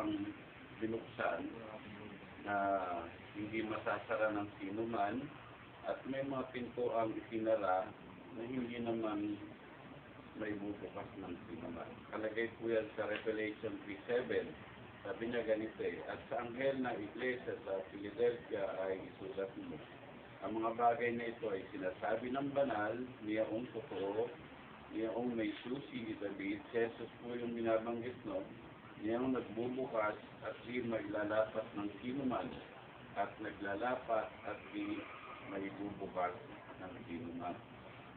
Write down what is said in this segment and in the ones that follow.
ang binuksan na hindi masasara ng sino man at may mga pinto ang isinara na hindi naman may bubukas ng sino man. Kalagay po yan sa Revelation 3:7. Sabi niya ganito at sa anghel na iglesia sa Philadelphia ay isulat mo. Ang mga bagay na ito ay sinasabi ng banal, niyaong totoo, niyaong may susi ni David, Jesus po yung binabanggit niyaong nagbubukas at di mailalapat ng sino man, at naglalapat at di may bubukas ng sino man.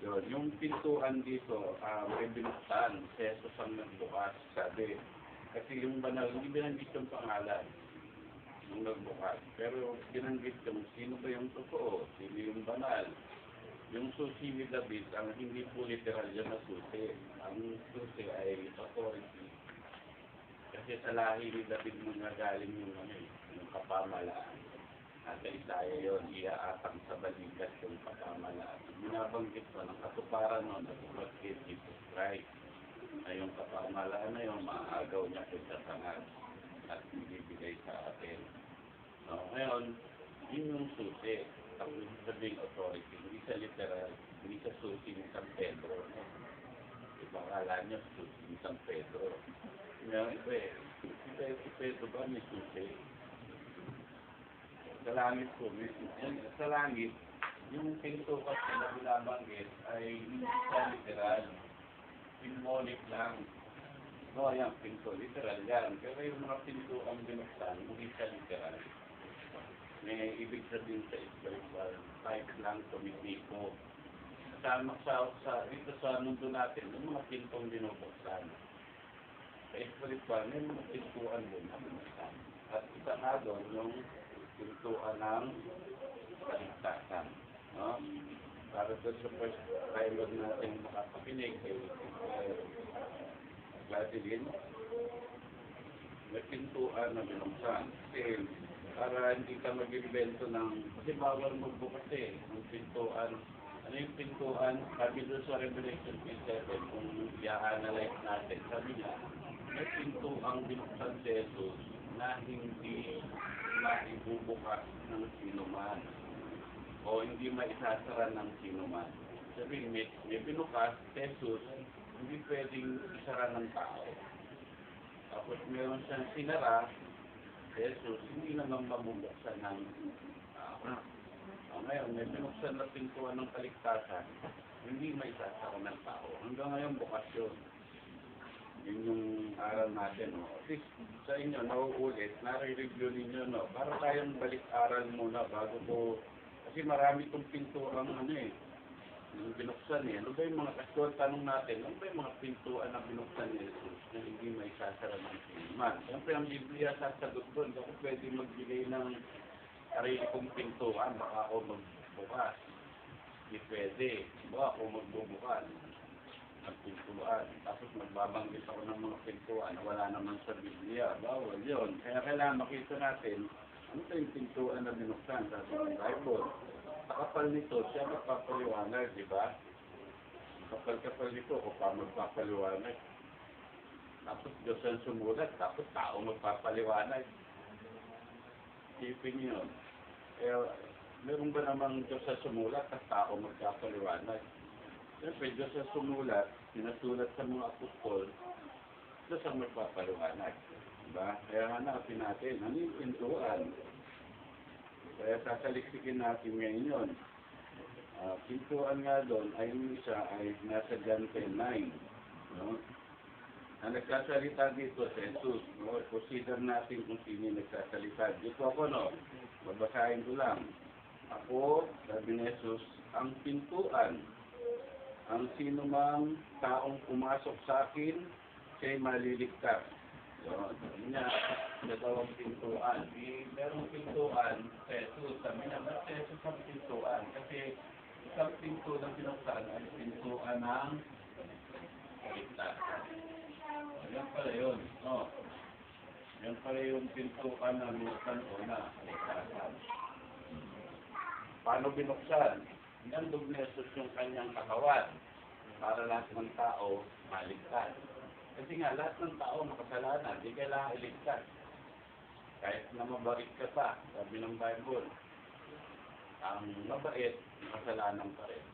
Yun, yung pintuan dito, may binuksan, Jesus ang nagbukas, sabi. Kasi yung banal, hindi binanggit yung pangalan nung nagbukas. Pero binanggit yung sino ba yung totoo, sino yung banal. Yung susi ni David, ang hindi po literal yan na susi. Ang susi ay authority. Kasi sa lahi ni David manggagaling yung kapamalaan. At sa Isaiah yun, iaatang sa balikat yung kapamalaan. Binabanggit ko ng katuparan nun, natupad kay Jesus Christ. Na yung kapamalaan na yung maagaw niya kay Satanas at bibigay sa atin. So, ngayon, yun yung susi. Tapos sabing authority, hindi sa literal, hindi sa susi ni San Pedro. Iba akala niya susi ni San Pedro. Ngayon, si Pedro ba may susi? Sa langit po, sa langit, yung pinto kasi na binabanggit ay hindi sa literal. Symbolic lang. So, ayan, pinto, literal yan. Pero yung mga pinto ang binuksan, hindi sa literal. May ibig sabihin sa spiritual, type lang, tumitiko. Dito sa mundo natin, yung mga pintong binubuksan. Sa spiritual, may mga pintuan din na binuksan. At isa nga doon, yung pintuan ng kaligtasan. No? Para sa first timer natin makapakinig kay Gladilin, may pintuan na binuksan. Kasi para hindi ka mag-invento kasi bawal magbukas ng pintuan. Ano yung pintuan? Sabi doon sa Revelation 7, kung i-analyze natin, sabi niya, may pintuang binuksan si Jesus na hindi maibubukas ng sino man o hindi maisasara ng sino man. Sabi, may binukas, Jesus, hindi pwedeng isara ng tao. Tapos meron siyang sinara, Jesus, hindi naman mabubuksan ng tao. Ngayon, may binuksan na pintuan ng kaligtasan, hindi maisasara ng tao. Hanggang ngayon, bukas yun. Yun yung aral natin. At least sa inyo, nauulit, nare-review ninyo, para tayong balik-aral muna bago po. Kasi marami itong pintuan yung binuksan Ano ba yung mga kasual? Tanong natin, ano ba yung mga pintuan na binuksan ni Jesus na hindi may sasara ng siniman? Siyempre, ang Biblia sasagot doon. Ako pwede magbigay ng sarili kong pintuan, baka ako magbukas. Hindi pwede. Baka ako magbubukas ng pintuan. Tapos magbabanggit ako ng mga pintuan na wala naman sa Biblia. Bawal yun. Kaya kailangan makita natin ano ba yung pintuan na binuksan sa Bible. Sa kapal nito, siya magpapaliwanag, di ba? Kapal-kapal nito, o pa magpapaliwanag. Tapos Diyos ang sumulat, tapos tao magpapaliwanag. Isipin niyo. Meron ba namang Diyos ang sumulat at tao magpapaliwanag? Siyempre, Diyos ang sumulat, sinasulat sa mga apostol, Diyos ang magpapaliwanag. Diba? Kaya hanapin natin, ano yung pintuan? Kaya sasaliksikin natin ngayon yun. Pintuan nga doon ay yung isa ay nasa John 10:9. No? Ang nagsasalita dito sa Jesus. No? Consider natin kung sino nagsasalita. Dito ako, babasahin ko lang. Ako, sabi ni Jesus, ang pintuan. Ang sino mang taong pumasok sa akin, siya'y maliligtas. Sabi niya, dalawang pintuan. Merong pintuan, Jesus. Sabi niya, ba't Jesus ang pintuan? Kasi isang pinto na binuksan ay pintuan ng kaligtasan. Yan pala yun. Yan pala yung pintuan na binuksan una, kaligtasan. Paano binuksan? Inandog ni Jesus yung kanyang katawan para lahat ng tao maligtas. Kasi nga, lahat ng tao makasalanan, di kailangan iligtas. kahit na mabait ka pa, sabi ng Bible, ang mabait, kasalanan pa rin.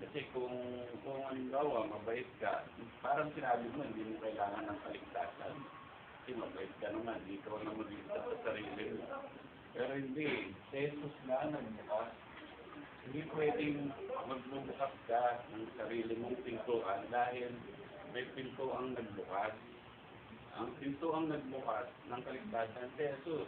Kasi kung halimbawa, mabait ka, parang sinabi mo, hindi mo kailangan ng kaligtasan. Kasi mabait ka naman, hindi ka na magligtas sa sarili mo. Pero hindi, Jesus na nagbukas. Hindi pwedeng magbubukas ka ng sarili mong pintuan dahil may pintuang nagbukas. Ang pintuang nagbukas ng kaligtasan si Jesus.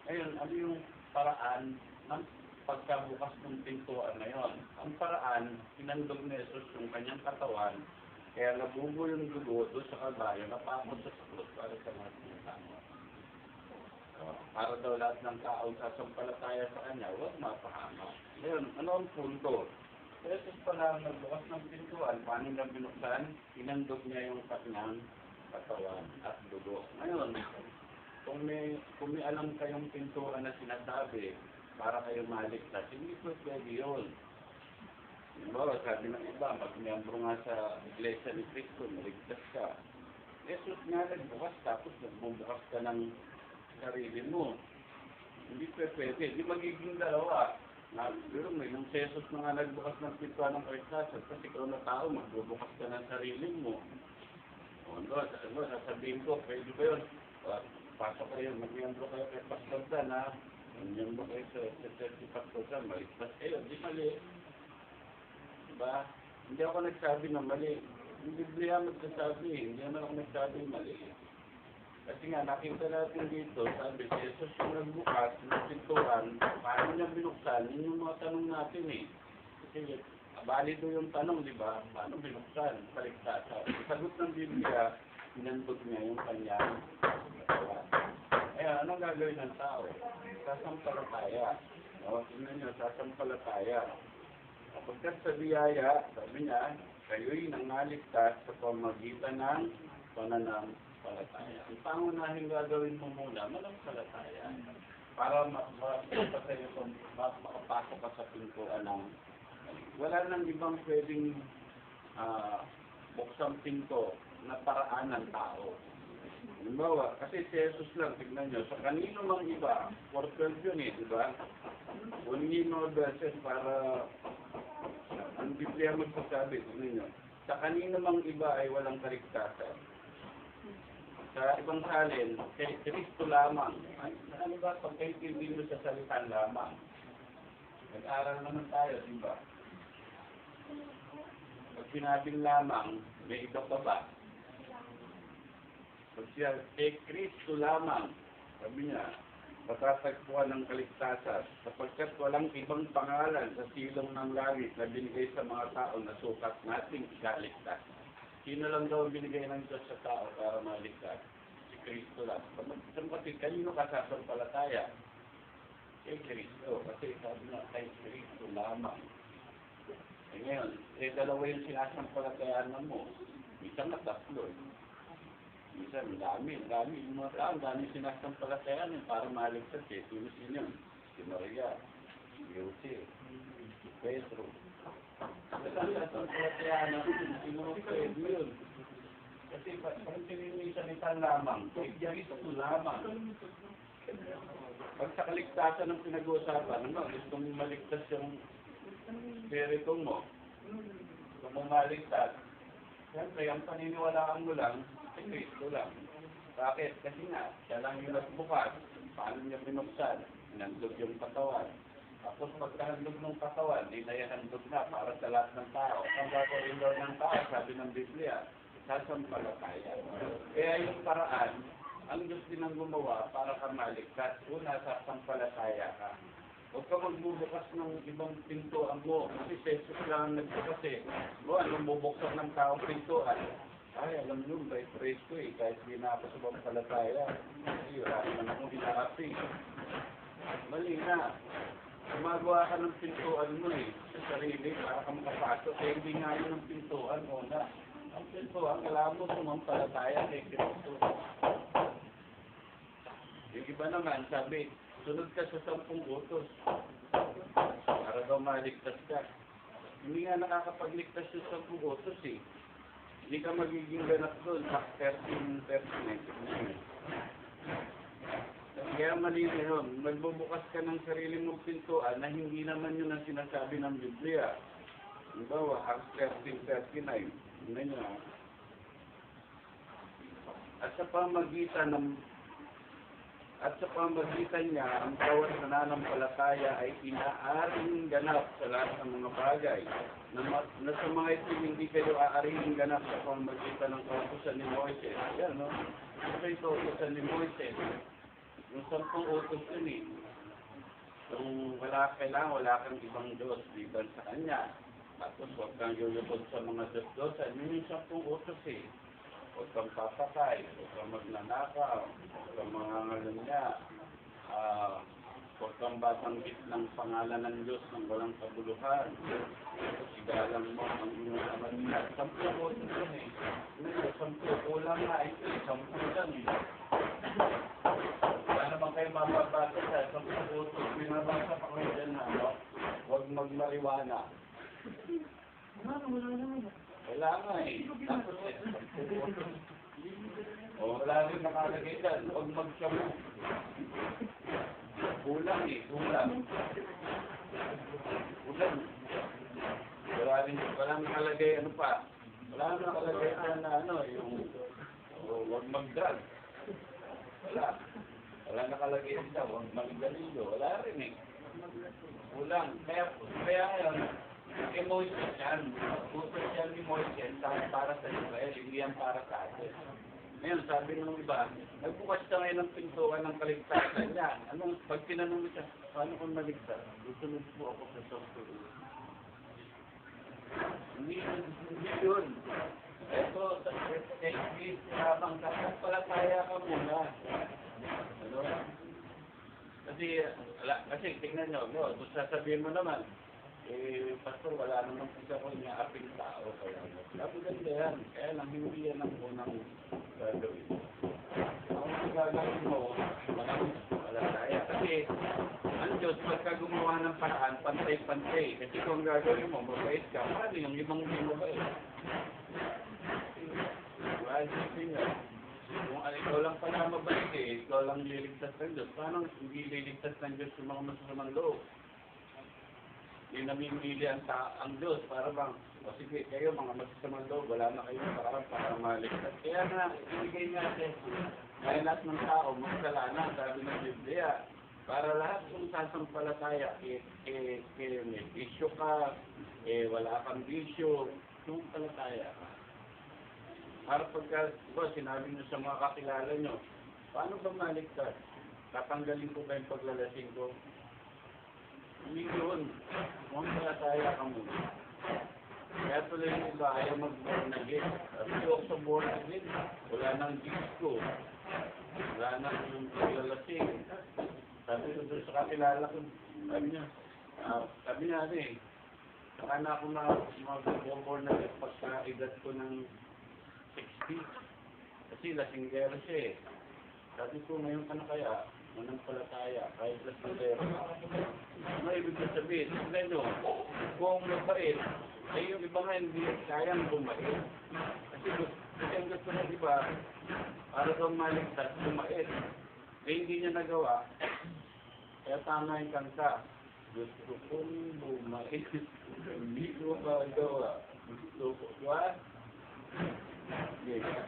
Ngayon, ano yung paraan ng pagkabukas ng pintuan na yon? Ang paraan, pinandog ni Jesus yung kanyang katawan, kaya nabubo yung dugo doon sa kalbaryo, napakot sa krus para sa lahat ng tao. Para daw lahat ng tao sasampalataya sa kanya, huwag mapahamak. Ngayon, ano ang punto? Jesus pala nagbukas ng pintuan, paano niya binuksan? Pinandog niya yung kanyang katawan at dugo. Ngayon, kung may alam kayong pintuan na sinasabi para kayo maligtas, hindi po pwede yun. Diba, sabi ng iba, mag-miyembro nga sa Iglesia ni Cristo, maligtas ka. Jesus nga nagbukas, tapos nagbubukas ka ng sarili mo. Hindi pwede, hindi magiging dalawa. Pero may yung Jesus na nga nagbukas ng pintuan ng kaligtasan, kasi ikaw na tao, magbubukas ka ng sarili mo. Sasabihin ko, pwede ba yun? Pasok kayo, mag-miyembro kayo kay Pastor Dan, ha? Mag-miyembro kayo sa Church ni Pastor Dan, maligtas kayo. Di mali. Diba? Hindi ako nagsabi na mali. Yung Biblia magsasabi, hindi naman ako nagsabi mali. Kasi nga, nakita natin dito, sabi, si Jesus yung nagbukas, ng pintuan, paano niya binuksan? Yun yung mga tanong natin eh. Kasi, balido yung tanong, di ba? Paano binuksan? Kaligtasan. Sagot ng Biblia, pinandog niya yung kanyang katawan. Kaya, anong gagawin ng tao? Sasampalataya. O, tingnan niyo, sasampalataya. Kapagkat sa biyaya, sabi niya, kayo'y nangaligtas sa pamagitan ng pananampalataya. Ang pangunahing gagawin mo muna, manampalataya. Para makapasok ka sa pintuan ng wala nang ibang pwedeng buksang pinto na paraan ng tao. Halimbawa, kasi si Jesus lang, tignan nyo, sa kanino mang iba, 4:12 yun eh, di ba? Huwagin mo beses para ang Biblia magsasabi, tignan nyo, sa kanino mang iba ay walang kaligtasan. Sa ibang salin, kay Kristo lamang. Ano ba, pagkaintindi mo sa salitan lamang? Nag-aral naman tayo, di ba? Pag sinabing lamang, may iba pa ba? Pag siya, kay Kristo lamang, sabi niya, matatagpuan ng kaligtasan, sapagkat walang ibang pangalan sa silong ng langit na binigay sa mga tao na sukat nating ikaligtas. Sino lang daw binigay ng Diyos sa tao para maligtas? Si Kristo lang. Kasi kanino ka sasampalataya? Kay Kristo. Kasi sabi nga, kay Kristo lamang. Eh ngayon, dalawa yung sinasampalatayaan mo. Minsan na tatlo. Minsan, dami. Yung mga tao, dami sinasampalatayaan para maligtas eh. Sino yun? Si Maria, si Jose, si Pedro. Sinasampalatayaan natin, sino pwede yun? Kasi pag sininisan lamang, kay Kristo lamang. Pag sa kaligtasan ng pinag-uusapan, gusto mong maligtas yung spirito mo. Gusto mong maligtas. Siyempre, ang paniniwalaan mo lang, si Kristo lang. Bakit? Kasi nga, siya lang yung nagbukas. Paano niya binuksan? Nandog yung katawan. Tapos pagkahandog ng katawan, ninayahandog na para sa lahat ng tao. Ang gagawin daw ng tao, sabi ng Biblia, sasampalataya. Kaya yung paraan, ang Diyos din ang gumawa para ka maligtas. Una, sasampalataya ka. Huwag ka magbubukas ng ibang pintuan mo. Kasi Jesus lang ang nagbukas eh. Anong bubuksan ng taong pintuan? Ay, alam nyo, by praise ko eh. Kahit di na ako sa pampalataya. Kasi wala naman akong hinarapi. Mali na. Gumagawa ka ng pintuan mo eh. Sa sarili, para ka makapasok. Eh, hindi nga yun ang pintuan mo na. Ang pintuan, kailangan mo sumampalataya kay Kristo. Yung iba naman, sabi, sunod ka sa 10 utos para daw maligtas ka. Hindi nga nakakapagligtas yung 10 utos eh. Hindi ka magiging ganap doon sa 13:39. Kaya mali na yun. Magbubukas ka ng sarili mong pintuan na hindi naman yun ang sinasabi ng Biblia. Halimbawa, Acts 13:39. Tingnan nyo ha. At sa pamagitan niya, ang bawat nananampalataya ay inaaring ganap sa lahat ng mga bagay. Na sa mga ito hindi kayo aaring ganap sa pamagitan ng kautusan ni Moises. Yan, no? Ito yung kautusan ni Moises. Yung 10 utos yun eh. Kung wala kang ibang Diyos liban sa Kanya. Tapos huwag kang yuyukod sa mga Diyos-Diyosan. Yun yung 10 utos eh. Huwag kang papatay, huwag kang magnanakaw, huwag kang mangangalunya, huwag kang babanggit ng pangalan ng Diyos ng walang kabuluhan. Igalang mo ang inyong ama't 10 utos yun eh. 10 kulang nga ito eh, 10 lang eh. Wala naman kayo mababasa sa 10 utos. Binabasa pa kayo dyan na, no? Huwag magmariwana. Wala nga eh. Tapos eh, wala rin nakalagay dyan. Huwag magsamu. Kulang eh, kulang. Wala nakalagay ano pa. Wala nakalagay dyan na ano, yung huwag mag-drug. Wala nakalagay dyan, huwag mag-galilo. Wala rin eh. Kulang. Kaya ngayon, kay Moises yan. Utos yan ni Moises para sa Israel, hindi yan para sa atin. Ngayon, sabi ng iba, nagbukas siya ngayon ng pintuan ng kaligtasan niya. Pag tinanong mo siya, paano kung maligtas? Susunod po ako sa sortulo. Hindi yun. Ito, habang palataya ka muna. Ano? Kasi tingnan nyo, kung sasabihin mo naman, pastor, wala naman po ako niya-aping tao. Kaya ganda yan. Kaya lang, hindi yan ang unang gagawin. Ang gagawin mo, wala tayo. Kasi, ang Diyos, pagka gumawa ng paraan, pantay-pantay. Kasi kung gagawin mo, mabait ka, paano yung ibang hindi mabait? Diba? Isipin nyo. Kung ikaw lang pala mabait ikaw lang liligtas ng Diyos. Paano hindi liligtas ng Diyos yung mga masasamang loob? Yung namimili ang Diyos para bang, sige, kayo mga masasamang loob, wala na kayong parang para maligtas. Kaya na, ibigay nga kaya lahat ng tao, magkasalanan, sabi ng Biblia, para lahat kung sasampalataya, may bisyo ka, wala kang bisyo, kung palataya ka. Para pagka, sinabi nyo sa mga kakilala nyo, paano ba maligtas? Tatanggalin ko ba yung paglalasing ko? Hindi yun. Kung palataya ka muna. Kaya tuloy yung iba, ayaw mag-born-again. Kasi ako sa born-again, wala nang disco. Wala nang paglalasing. Sabi ko doon sa kakilala ko, sabi niya saka na ako mag-born-again pagka edad ko ng 60. Kasi lasinggero siya eh. Sabi ko, ngayon ka na kaya, manampalataya, kahit lasinggero. Ano ibig sabihin? Tignan nyo, kung mabait, ay yung iba nga hindi kayang bumait. Kasi ang gusto ng iba, para daw maligtas, bumait. Eh hindi niya nagawa. Kaya tama yung kanta. Gusto kong bumait. Hindi ko magawa. Gusto ko. Diba?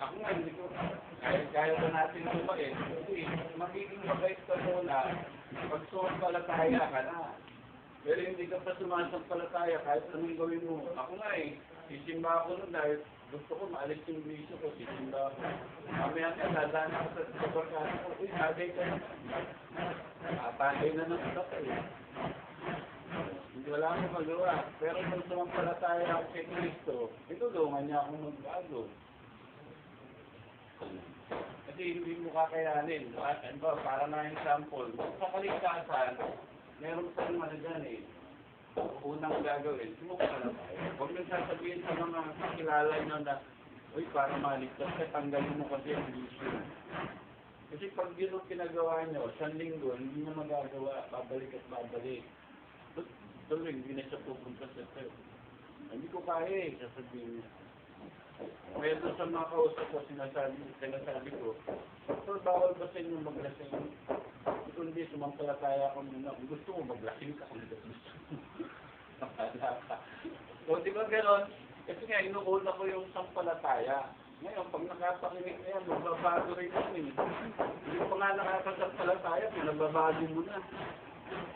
Ako nga, hindi ko. Kaya ba natin bumait? Kasi magiging mabait ka muna. Pag sumampalataya ka na. Pero hindi ka pa sumasampalataya kahit anong gawin mo. Ako nga sisimba ako nun dahil gusto ko maalis yung bisyo ko. Sisimba ako. Mamaya nga, dadaan ako sa barkada ko. Uy, tagay ka na. Tagay na ng iba ka eh. Hindi wala akong magawa. Pero kung sumampalataya ako kay Kristo, itulungan niya akong magbago. Kasi hindi mo kakayanin. Para na yung sample. Sa kaligtasan, meron pa yung ano dyan unang gagawin, sumuka na tayo. Huwag nang sasabihin sa mga kakilala nyo na, uy, para maligtas ka, tanggalin mo kasi ang bisyo. Kasi pag yun ang pinagawa nyo, sa linggo, hindi na magagawa, babalik at babalik. Tuloy, hindi na siya pupunta sa tayo. Hindi ko kaya sasabihin niya. Kaya doon sa mga kausap ko, sinasabi ko, bawal ba sa inyo maglasing? kundi sumampalataya ako muna. Kung gusto mo, maglasing ka kung gusto mo. Nakala ka. So, di ba gano'n? Kasi nga, inuuna ko yung sampalataya. Ngayon, pag nakapakinig na yan, magbabago rin yan eh. Hindi pa nga nakakasampalataya, pinababago mo na.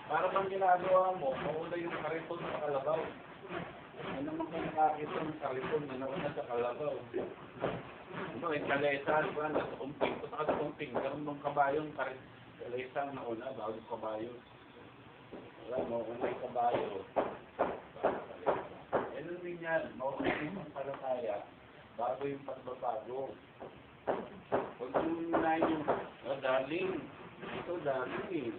Para bang ginagawa mo, mauna yung kariton sa kalabaw. Ano naman kung nakakita ng kariton na nauna sa kalabaw? Ano, yung kalesa, diba, nasa kumping. Kung sa kumping, gano'n ng kabayong kalesa na una, bago kabayo. Wala, mauna yung kabayo. Ano din yan, mauna yung sampalataya, bago yung pagbabago. Huwag mo na yung, darling, ito darling eh.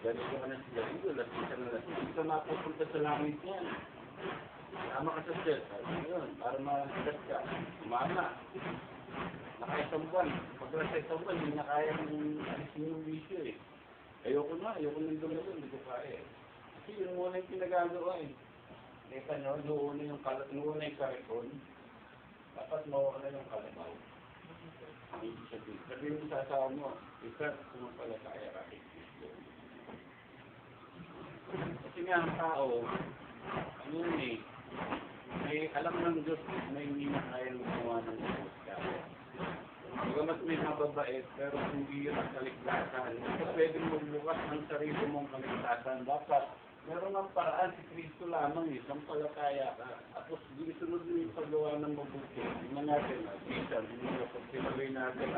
Galing ka na sa galing, lasing ka na lasing. Hindi ka mapupunta sa langit yan. Tama ka sa set. Ayun, para masigat ka. Umama. Nakaisang buwan. Pag nasa isang buwan, hindi na kaya alisin yung bisyo eh. Ayoko nang dumalo, hindi ko kaya eh. Kasi yun muna yung pinagagawa eh. Kaya nyo, noon yung karikon, dapat mawala yung kalabaw. Hindi sabihin. Sabihin mo sa asawa mo, isa, sumampalataya ka kay Kristo. Kasi nga ang tao, ano yun eh, may alam ng Diyos, may hindi na kaya gumawa ng Diyos ka. Bagamat may mababait, pero hindi yun ang kaligtasan. Hindi ka pwedeng magbukas ng sarili mong kaligtasan. Dapat, meron ang paraan si Kristo lamang eh, sampalataya ka. Tapos, sunod mo yung paggawa ng mabuti. Tingnan natin, minsan, pag sinuloy natin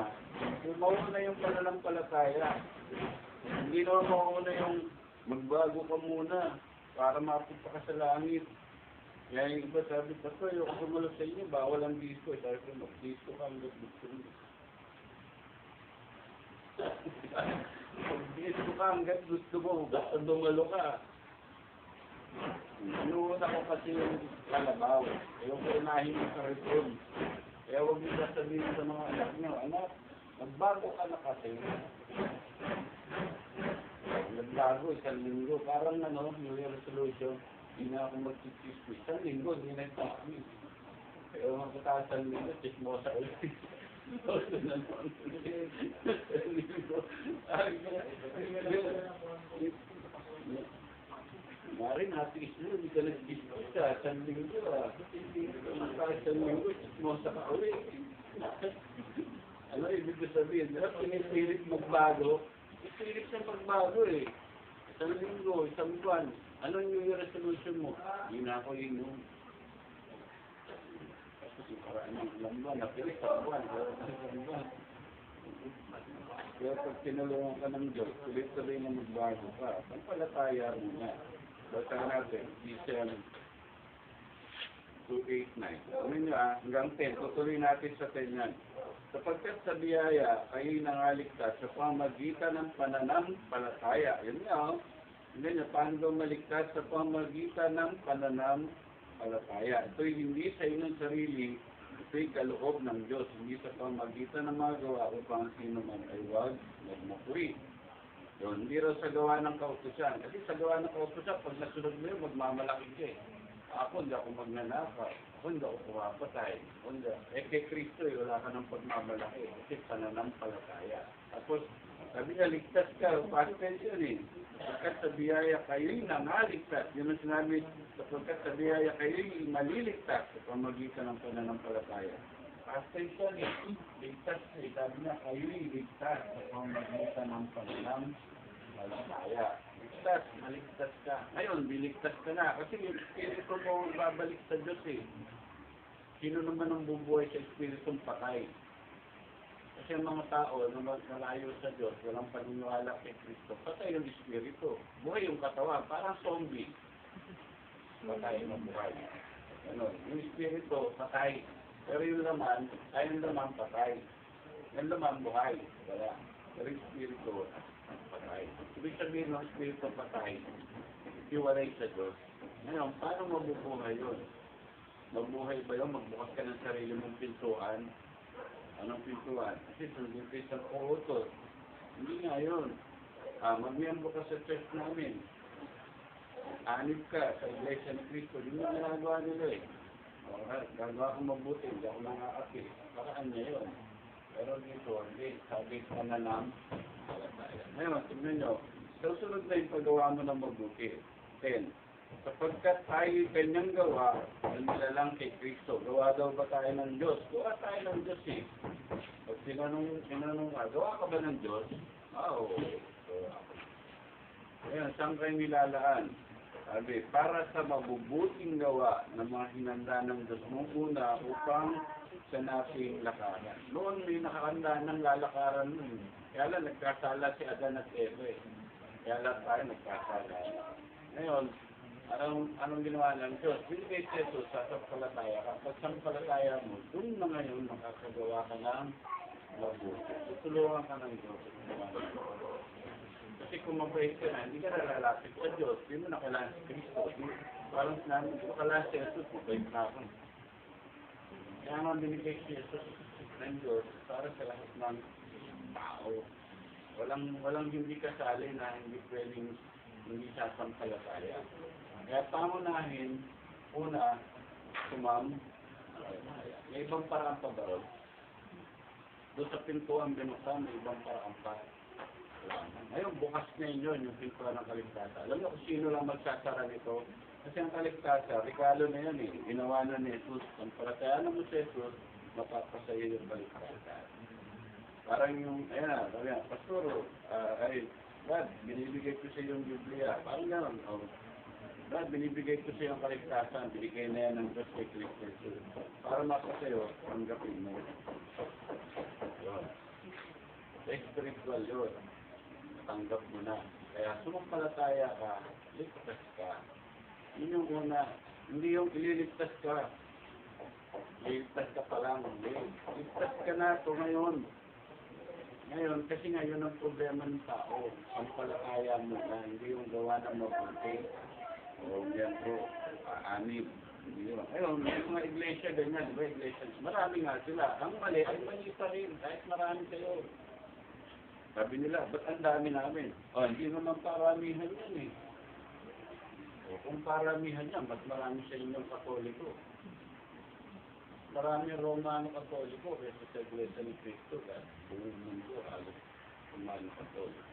kung mauna yung pananampalataya, hindi naman mauna yung magbago ka muna para mapunta ka sa langit. Kaya yung iba sabi, Pastor, yung kumalo sa inyo, bawal ang disco. Sabi ko, mag-disco ka hanggang gusto mo. Mag-disco ka hanggang gusto mo, basta dumalo ka. Inuuna ko kasi yung kalabaw. Yung unahin yung karipon. Kaya huwag nyo sasabihin sa mga anak nyo, anak, magbago ka na kasi. Nagbago, isang linggo. Parang New Year resolution. Hindi na ako mag-chismis. Isang linggo, hindi na chismis. Kaya makataas ang linggo, chismosa ulit. Marin, happy Islo, hindi ka nag-chismis ka. Isang linggo, makataas ang linggo, chismosa ka ulit. Ano ibig ko sabihin? Pinipilit magbago. Pinipilit siyang magbago eh. Isang linggo, isang buwan. Ano yung resolution mo? Hindi na ako inom. Kasi parang ang ilang buwan, napilit sa buwan. Kaya pag tinulungan ka ng Diyos, tuloy-tuloy na magbago ka. Pampalataya mo na. Basta natin, Isaiah 2:8-9. Ano nyo hanggang 10. Tutuloy natin sa 10 yan. Sapagkat sa biyaya, kayo'y nangaligtas sa pamagitan ng pananampalataya. Yun nga, hindi niya, paano daw maligtas sa pamagitan ng pananampalataya. Ito'y hindi sa inyong sarili, ito'y kaloob ng Diyos, hindi sa pamagitan ng mga gawa upang sino man ay huwag magmukuri. Yun, hindi raw sa gawa ng kautusan. Kasi sa gawa ng kautusan, pag nasunod mo yun, magmamalaki ka eh. Ako, hindi ako magnanakaw. Ako, hindi ako pumapatay. Kay Kristo, wala ka ng pagmamalaki. Kasi pananampalataya. Tapos, sabi niya, ligtas ka. Past tense yun eh. Sapagkat sa biyaya kayo'y nangaligtas. Yun ang sinabi, sapagkat sa biyaya kayo'y maliligtas sa pamagitan ng pananampalataya. Past tense yan eh. Ligtas eh. Sabi niya, kayo'y ligtas sa pamagitan ng pananampalataya. Ligtas, maligtas ka. Ngayon, biligtas ka na. Kasi yung espiritu mo babalik sa Diyos eh. Sino naman ang bubuhay sa espiritong patay? Kasi ang mga tao na malayo sa Diyos, walang paniniwala kay Kristo, patay yung espiritu. Buhay yung katawan, parang zombie. Patay na buhay. Ano, yung espiritu, patay. Pero yung laman, patay. Yung laman, buhay. Wala. Pero yung espiritu, patay. Ibig sabihin ng espiritu patay, iwalay sa Diyos. Ngayon, paano mabubuhay yun? Mabuhay ba yun? Magbukas ka ng sarili mong pintuan? Anong pintuan? Kasi sundin kayo sa utos. Hindi nga yun. Mag-miyembro ka sa church namin. Anib ka sa Iglesia ni Cristo. Hindi mo ginagawa nila eh. Gagawa kong mabuti. Hindi ako nangakapi. Paraan niya yun. Pero dito, hindi. Sabi ka na lang. kaligtasan. Ngayon, tignan nyo, susunod na yung paggawa mo ng mabuti. 10. Sapagkat tayo kanyang gawa, lang kay Kristo. Gawa daw ba tayo ng Diyos? Gawa tayo ng Diyos eh. Pag tinanong ka, gawa ka ba ng Diyos? Oo. Gawa ko. Ngayon, saan kayo nilalaan? Sabi, para sa mabubuting gawa ng mga hinanda ng Diyos mong una upang sa nating lakaran. Noon may nakahanda ng lalakaran nun. Kaya lang nagkasala si Adan at Eva eh. Kaya lang tayo nagkasala. Ngayon, anong ginawa ng Diyos? Binigay si Jesus sa sampalataya ka. Pag sampalataya mo, dun na ngayon makakagawa ka ng mabuti. Tutulungan ka ng Diyos. Kasi kung mabait ka na, hindi ka nalalapit sa Diyos. Hindi mo na kailangan si Kristo. Parang sinabi, hindi mo kailangan si Jesus, mabait na ako. Kaya nga binigay si Jesus ng Diyos para sa lahat ng tao. Walang hindi kasali na hindi pwedeng hindi sasampalataya. Kaya pangunahin, una, sumam, may ibang paraan pa ba? Doon sa pintuan binuka, may ibang paraan pa. Ngayon, bukas na yun, yung pintuan ng kaligtasan. Alam mo kung sino lang magsasara nito? Kasi ang kaligtasan, regalo na yan eh. Ginawa na ni Jesus. Ang palatayaan mo si Jesus, mapapasayo yung kaligtasan. Parang yung, ayan na, sabi nga, Pastor, Brad, binibigay ko sa yung Biblia. Parang gano'n, Brad, binibigay ko sa yung kaligtasan. Binigay na yan ng Diyos kay Kristo Jesus. Para mapasayo, tanggapin mo. Yun. Sa spiritual yun. Tanggap mo na. Kaya sumampalataya ka, ligtas ka. Yun yung una. Hindi yung ililigtas ka. Liligtas ka pa lang. Ligtas ka na ito ngayon. Ngayon, kasi ngayon ang problema ng tao. Ang palataya mo na, hindi yung gawa ng mabuti. O miyembro, anib. Ngayon, may mga iglesia ganyan, di ba? Iglesia, marami nga sila. Ang mali, ay mali pa rin. Kahit marami kayo. Sabi nila, ba't ang dami namin? Hindi naman paramihan yan eh. Kung paramihan yan, ba't marami sa inyong Katoliko? Marami Romano Katoliko kaysa sa Iglesia ni Cristo. Buong mundo, halos Romano Katoliko.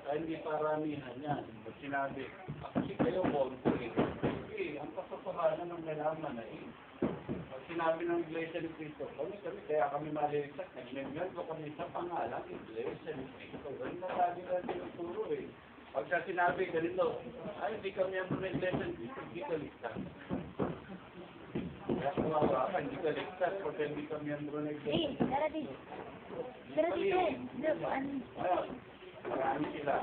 Kaya hindi paramihan yan. Pag sinabi, kasi kayo konti. Hindi, ang katotohanan ng malaman na eh. Pag sinabi ng Iglesia ni Cristo, kami, kaya kami maliligtas. Nag-member kami sa pangalan, Iglesia ni Cristo. Ganun na lagi natin ang turo eh. Pagka sinabi ganito, ay hindi kami ang Iglesia ni Cristo, hindi ka ligtas. Kaya kumawa ka, hindi ka ligtas pagka hindi ka miyembro ng Iglesia. Tara dito. Ayun, marami sila.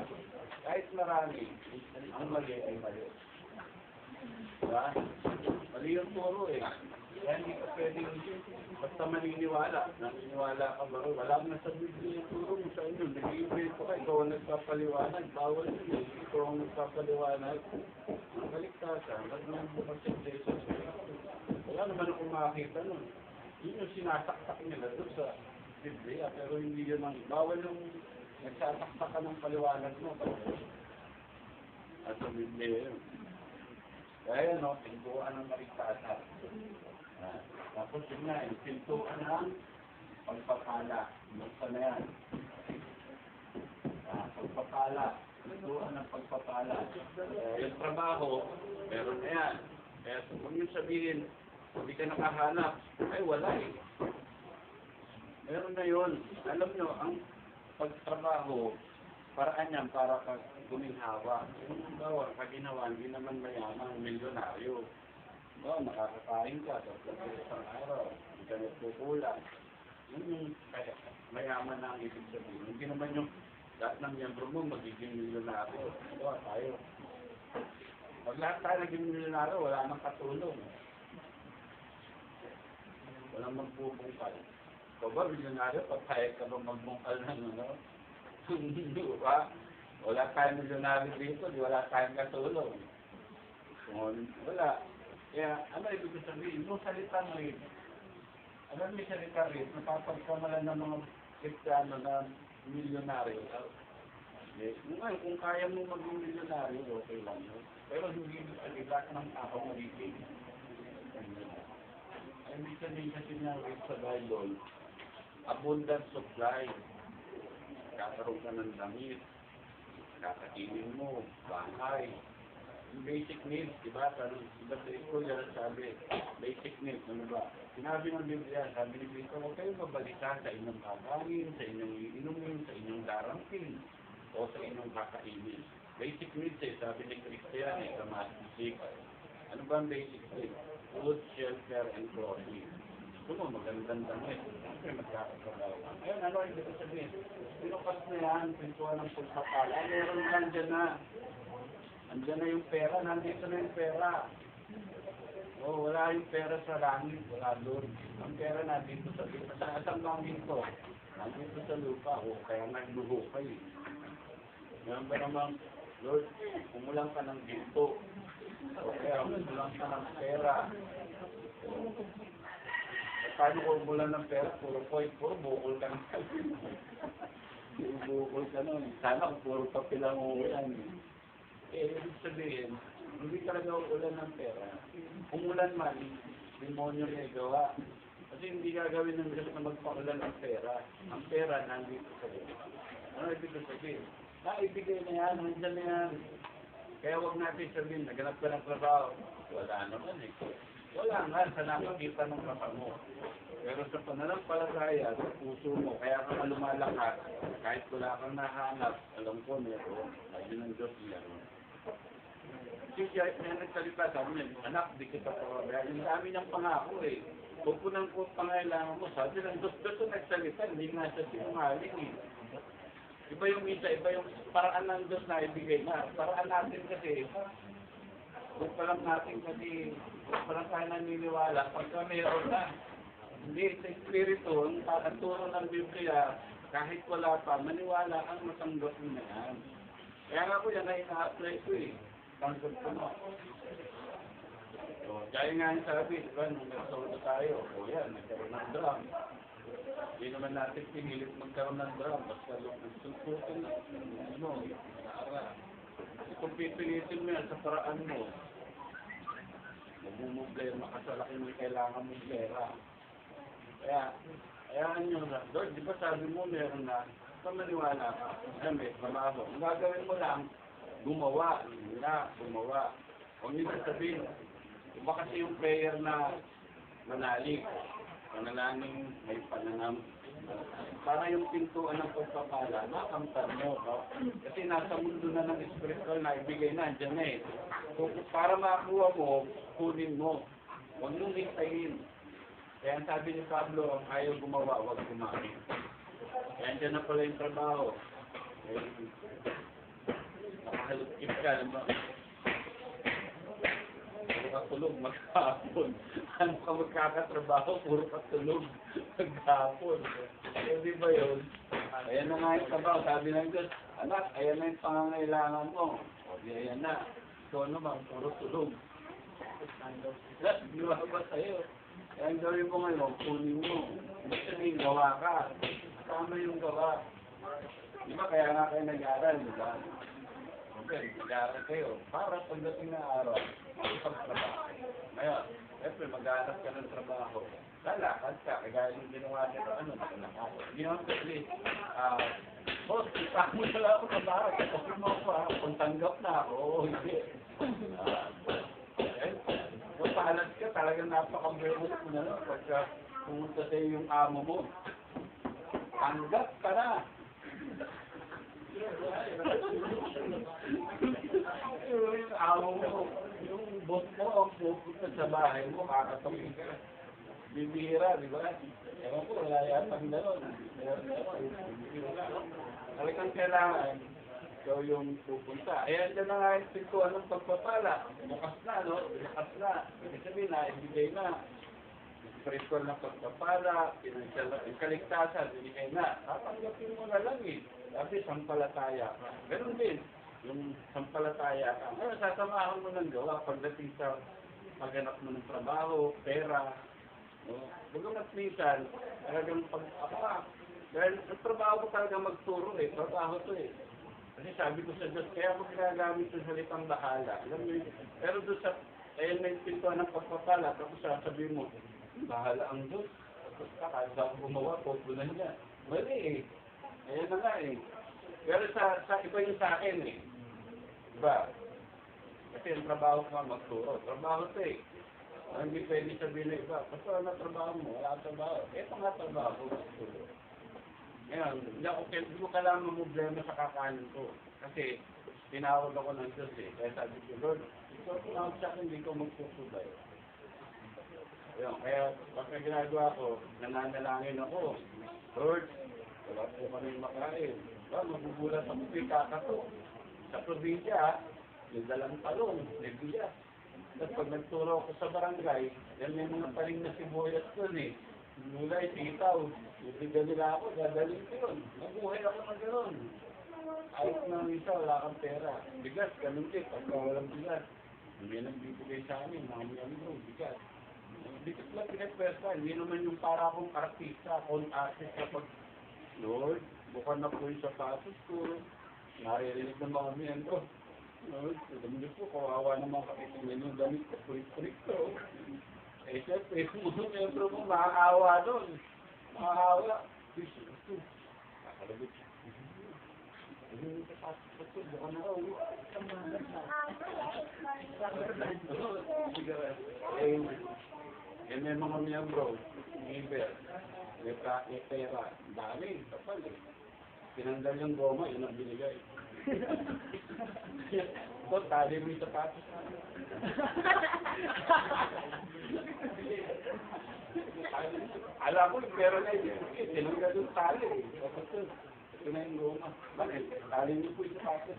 Kahit marami, ang mali ay mali. Diba? Mali yung turo eh. Kaya hindi ka pwedeng basta maniniwala. Naniniwala ka ba? Wala na sa Biblia yung turo mo sa inyo. Nag-i-invento ka, ikaw ang nagpapaliwanag. Bawal yun eh. Ikaw ang nagpapaliwanag. Ang kaligtasan, wag naman bukas sa Jesus. Wala naman akong makakita nun. Yun yung sinasaksak nila doon sa Biblia. Pero hindi yun ang bawal yung nagsasaksak ka ng paliwanag mo. At sa Biblia yun. Kaya no, pintuan ng kaligtasan. Tapos yun nga, yung pintuan ng pagpapala. Basta na yan. Pagpapala. Pintuan ng pagpapala. Yung trabaho, meron na yan. Kaya kung yung sabihin, hindi ka nakahanap, ay wala eh. Meron na yun. Alam nyo, ang pagtrabaho, paraan yan para guminhawa. Kung bawa, kaginawa, hindi naman mayaman, milyonaryo. Nakakakain ka, tapos isang araw, hindi ka nagkukulang. Yun yung mayaman na ang ibig sabihin. Hindi naman yung lahat ng miyembro mo magiging milyonaryo. Tayo. Pag lahat tayo naging milyonaryo, wala nang katulong. Walang magbubungkal. Ikaw ba, milyonaryo, pagkaya ka ba magbungkal ng ano? Hindi ba? Wala tayong milyonaryo dito, wala tayong katulong. Wala. Kaya, ano ibig sabihin? Yung salita mo rin. Alam mo yung salita rin, napapagkamalan ng mga Kristiyano na milyonaryo. Ngayon, kung kaya mo maging milyonaryo, okay lang yun. Pero hindi mo salita ng tao magiging. Ay, minsan din kasi niya sa Bible, abundant supply. kakaroon ka ng damit, kakainin mo, bahay. Yung basic needs, di ba? Diba sa school, yan sabi, basic needs, ano ba? Sinabi ng Biblia, sabi ni Biblia, huwag kayong mabalita sa inyong kakain, sa inyong iinumin, sa inyong darangkin, o sa inyong kakainin. Basic needs sabi ni Christian, Matthew 6. Ano ba ang basic needs? Food, shelter, and clothing. Gusto mo, magandang damit. Siyempre, magkakatrabaho. Ayun, ano ang ibig sabihin? Pinukas na yan, pintuan ng pagpapala. Meron na dyan na. Andiyan na yung pera, nandito na yung pera. Oh, wala yung pera sa langit, wala doon. Ang pera nandito sa lupa. Saan bang ginto? Nandito sa lupa. O, kaya nagluho kayo. Ngayon ba naman, Lord, umulang ka ng ginto. O kaya umulang ka ng pera. Paano kung umulang ng pera? Puro bukol ka ng bukol ka nun. Sana kung puro papel ang umulan. Ibig sabihin, hindi talaga uulan ng pera. Umulan man, demonyo na gawa. Kasi hindi gagawin ng Diyos na magpaulan ng pera. Ang pera nandito sa Diyos. Ano ibig sabihin? Ibigay na yan, nandiyan na yan. Kaya huwag natin sabihin, naganap ka ng trabaho. Wala naman eh. Wala nga sa nakikita ng mata mo. Pero sa pananampalataya, sa puso mo, kaya ka lumalakas, kahit wala kang nahanap, alam ko meron, sabi ng Diyos meron. Kasi siya nagsalita, sabi niya, anak, di kita pababayaan. Yung dami niyang pangako eh. Pupunan ko pangailangan mo, sabi ng Diyos, Diyos yung nagsalita, hindi nga siya sinungaling eh. Iba yung misa, iba yung paraan ng Diyos na ibigay na. Paraan natin kasi, kung pa lang natin kasi, parang tayo naniniwala, pagka mayroon na. Hindi, sa Espiritu, ang turo ng Biblia, kahit wala pa, maniwala ang matanggap mo na yan. Kaya nga ko yan ay ina-apply ko eh. Tanggap ko mo. So, kaya nga yung sabi, diba, nung nagsawa tayo, o yan, nagkaroon ng drum. Hindi naman natin pinilit magkaroon ng drum, basta lang nagsulputin na, naara. Kasi kung pipilitin mo yan sa paraan mo, magmumblema ka sa laki mo kailangan mong pera. Kaya nyo na, Lord, di ba sabi mo meron na, maniwala ka, may trabaho. Ang gagawin mo lang, gumawa. Huwag nyo sabihin, iba kasi yung prayer na manalig, panalangin, may pananam. Para yung pintuan ng pagpapala, makamtan mo. Kasi nasa mundo na ng spiritual na ibigay na, dyan na eh. So, para makakuha mo, kunin mo. Huwag nyo hintayin. Kaya ang sabi ni Pablo, ang ayaw gumawa, huwag kumain. Kaya dyan na pala yung trabaho. Nakahalukip ka, naman. Puro ka tulog, maghapon. Ano ka magkakatrabaho, puro ka tulog, maghapon. Hindi ba yun? Ayan na nga yung trabaho. Sabi ng Diyos, anak, ayan na yung pangangailangan mo. O, ayan na. So naman, puro tulog. Di ba ba sa'yo? Kaya ang gawin mo ngayon, kunin mo. Basta may gawa ka. Tama yung gawa. Di ba kaya nga kayo nag-aaral, di ba? Okay, nag-aaral kayo. Para pagdating na araw, ipagtrabaho. Ngayon, siyempre mag-aaral ka ng trabaho. Lalakad ka, kaya yung ginawa nito, nakalakad. Hindi naman kasi, boss, ipa mo na lang ako sa bahay. Kasi mo ako, kung tanggap na ako, hindi. Pahalag ka, talagang napaka-bermos mo na lang pagka pumunta sa yung amo mo. Tanggap ka na. Yung amo mo, yung boss mo, ang pupunta sa bahay mo, kakatawin ka. Bibihira, di ba? Ewan ko, wala yatang gano'n. Talagang kailangan, ikaw yung pupunta. Ayan dyan na nga yung pintuan ng pagpapala. Bukas na, no? Bukas na. Ibig sabihin na, ibigay na. Spiritual na pagpapala, yung kaligtasan, ibigay na. Tatanggapin mo na lang eh. Sabi, sampalataya ka. Ganun din. Yung sampalataya ka. Ngayon, sasamahan mo ng gawa pagdating sa paghanap mo ng trabaho, pera. No? Bagamat minsan, talagang dahil ang trabaho ko talaga magturo eh. Trabaho to eh. Kasi sabi ko sa Diyos, kaya ako ginagamit sa salitang bahala. Alam mo yun? Pero doon sa, ayun may pintuan ng pagpapala, tapos sasabihin mo, bahala ang Diyos. Tapos kahit ako gumawa, pupunan niya. Mali eh. Ayan na nga eh. Pero sa iba yung sa akin eh. Diba? Kasi yung trabaho ko magturo. Trabaho to eh. Hindi pwede sabihin na iba. Basta wala trabaho mo, wala trabaho. Ito nga trabaho ko magturo. Ngayon, hindi ko kailangan problema sa kakanin ko. Kasi tinawag ako ng Diyos eh. Kaya sabi ko, Lord, ikaw tinawag sa akin, hindi ko magsusubay. Ayun, kaya pagka ginagawa ko, nananalangin ako, Lord, wala po kami makain. Magugulat ako kay kakato. Sa probinsya, yung dalang talong, may biya. Tapos pag nagturo ako sa barangay, yan may mga paling na sibuyas doon eh. Gulay, sitaw. Ibigyan nila ako, dadalhin ko yun. Mabuhay ako na gano'n. Ayos na isa, wala kang pera. Bigas, ganun din. Pagka walang bigas, may nagbibigay sa amin, mga miyambro, bigas. Bigas lang pinagpesta. Hindi naman yung para akong artista, artist kapag, Lord, bukan na po yung sapatos ko. Naririnig ng mga miyembro. Lord, alam niyo po, kawawa ng mga kapitingin yung damit ko, pulit-pulit ko. Eh, syempre, yung mga miyembro mo, makakaawa doon. Makakaawa. Kakalabit. Yung sapatos ko, bukan na raw. Eh, may mga miyembro, neighbor, may pera, dami, kapal eh. Pinanggal yung goma, yun ang binigay. Ito, tali mo yung sapatos. Alam ko, pero na yun, tinanggal yung tali. Ito na yung goma. Bakit? Tali niyo po yung sapatos.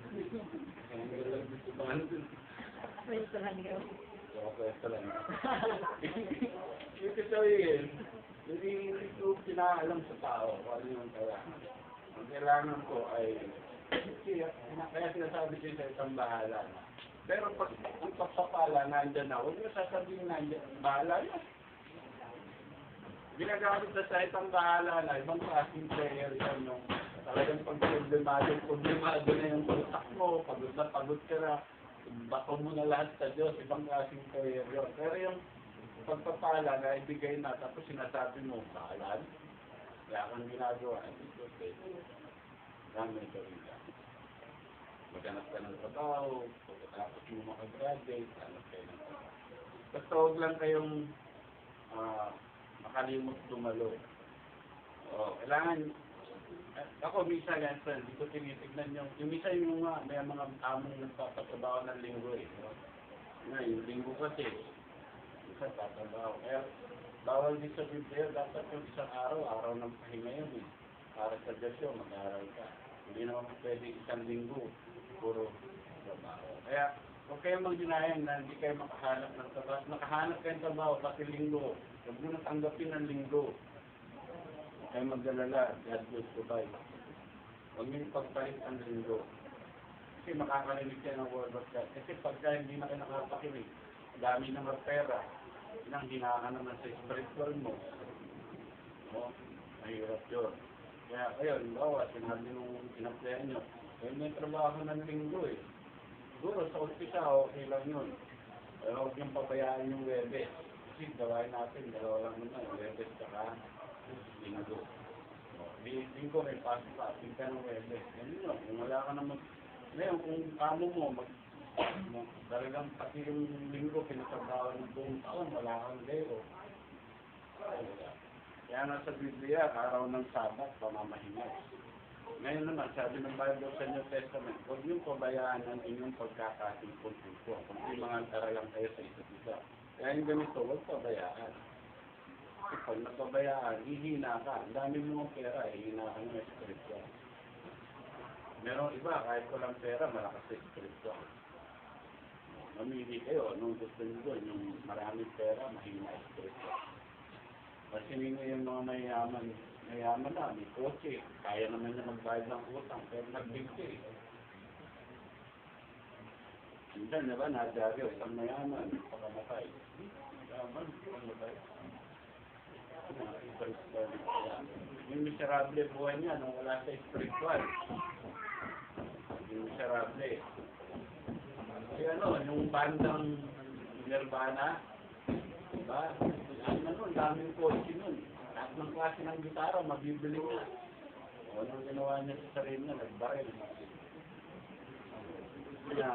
Tinanggal lang yung sapatos. Pwede lang yun. Pwede lang. Yung sasabihin, hindi ko pinaalam sa tao kung ano yung kailangan. Ang kailangan ko ay, kaya sinasabi ko sa isang bahala na. Pero pag ang pagpapala nandyan na, huwag nyo sasabihin nandyan, bahala na. Ginagamit na sa isang bahala na, ibang klaseng player yan, no? Talagang pag problemado na yung pagsak mo, pagod na pagod ka na, bato mo na lahat sa Diyos, ibang klaseng player yun. Pero yung pagpapala na ibigay na, tapos sinasabi mo, bahalan, kaya kang ginagawa, ito, gamit ko rin ka. Maghanap ka ng trabaho, pagkatapos mo makagraduate, hanap kayo ng trabaho. Basta huwag lang kayong makalimot dumalo. Kailangan, ako misa yan, friend, hindi ko tinitignan yung misa yung may mga among nagpapatrabaho ng linggo eh. Yung linggo kasi, isa tatrabaho. Kaya, bawal din sa Biblia, dapat yung isang araw ng pahinga yun eh. Para sa Diyos yun, mag-aaral ka. Hindi naman pwede isang linggo, puro trabaho. Kaya, huwag kayong magdinayan na hindi kayo makahanap ng trabaho. Makahanap kayong trabaho, pati linggo. Huwag mo natanggapin ng linggo. Huwag kayong magdalala, God bless you, bye. Huwag mo pagpalit ang linggo. Kasi makakarinig kayo ng word of God. Kasi pagka hindi na kayo nakapakinig, dami ng pera, nang hinahan naman sa spiritual mo. Mahirap yun. Kaya, ayun, bawa, sinabi nung pinaplayan nyo, may trabaho ng linggo eh. Siguro, sa umpisa, okay lang yun. Pero huwag niyong pabayaan yung Webes. Kasi gawain natin, dalawa lang naman, Webes tsaka linggo. Linggo, may pasok ka ng Webes. Yan yun, kung wala ka naman, ngayon, kung kamo mo, talagang pati yung linggo, pinatrabaho ng buong taon, wala kang lero. Kaya nasa Biblia, araw ng Sabat, pamamahinga. Ngayon naman, sabi ng Bible sa New Testament, huwag niyong pabayaan ang inyong pagkakasipon-sipon. Kung di mga antaralang kayo sa isa't isa. Kaya yung ganito, huwag pabayaan. Kasi pag napabayaan, hihina ka. Ang dami mong pera, hihina ka ng spiritual. Merong iba, kahit walang pera, malakas sa spiritual. Mamili kayo, anong gusto nyo doon? Yung maraming pera, mahina spiritual. Kasi nino yung mga mayaman na, may kotse, kaya naman niya magbayad ng utang, pero nagbigti. Minsan, diba, nadyaryo, isang mayaman, pakamatay. Mayaman, pakamatay. Yung miserable buhay niya, nung wala sa spiritual. Yung miserable. Kasi yung bandang Nirvana, diba? Ang daming kotse nun. Lahat ng klase ng gitara, mabibili niya. Anong ginawa niya sa sarili niya? Nagbaril. Kaya,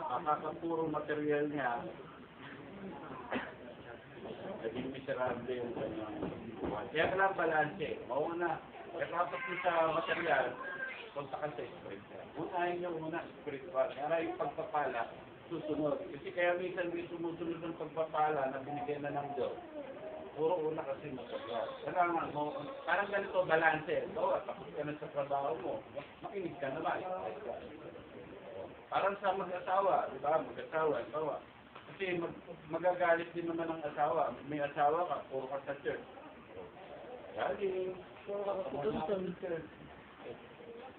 akakapuro material niya, naging miserable yung kanyang buwan. Kaya kailangan balanse. Mauna, kapag sa material, punta ka sa spiritual. Unahin niyo muna spiritual. Kaya yung pagpapala, susunod. Kasi kaya minsan may sumusunod ng pagpapala na binigyan na ng Diyos. Puro una kasi material. Kailangan mo, parang ganito, balanse. So, tapos ka na sa trabaho mo, makinig ka naman. Parang sa mag-asawa, di ba? Mag-asawa, asawa. Kasi magagalit din naman ang asawa. May asawa ka, puro ka sa church. Galing, puro ka sa church.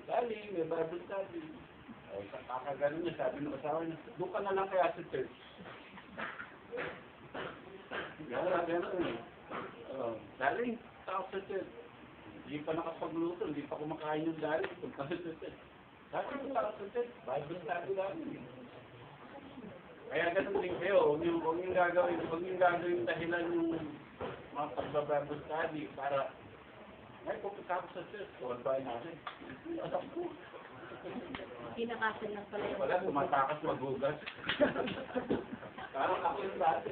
Galing, may Bible study. O, kakagaling niya, sabi ng asawa niya, doon ka na lang kaya sa church. Gano'n eh. Galing, tao sa church. Hindi pa nakapagluto, hindi pa kumakain yung galing. Punta sa church. Galing, tao sa church. Bible study lang. Kaya ganun din kayo, huwag yung gagawin dahilan yung mga pagbabible study para ay, pupunta ako sa church, huwag ba natin? Pinakasin lang pala yung... Wala, tumatakas magugas. Parang ako yung dati.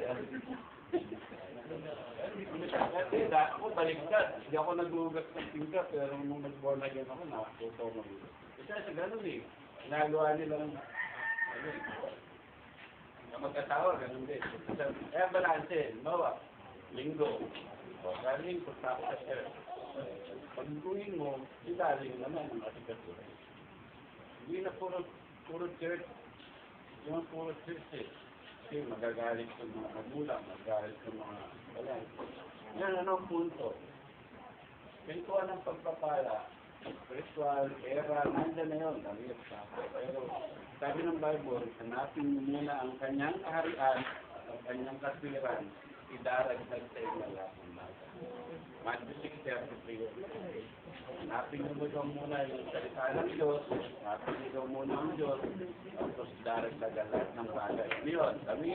Kasi ako baliktad. Hindi ako nagugas ng tingka, pero nung nag-born again ako, nakatuto magugas. Kasi sa ganun eh, ginagawa nilang mag-asawa, ganun din. Kaya balanse, bawa, linggo. O, galing, punta ako sa church. Pag-uwin mo, ilalim naman ang asikasura. Hindi na puro church. Hindi na puro church eh. Kasi magagalit sa mga magulang, magagalit sa mga kalan. Yan, ano ang punto? Pintuan ng pagpapala, spiritual, era, nandiyan na yun. Pero sabi ng Bible, hanapin mo muna ang kanyang kaharian, ang kanyang kaswiran, idaragdag sa inyo lahat ng bagay. Matthew 6:33. Hanapin mo daw muna yung salita ng Diyos, hanapin mo daw muna ang Diyos, tapos daragdagan lahat ng bagay. Ngayon, kami,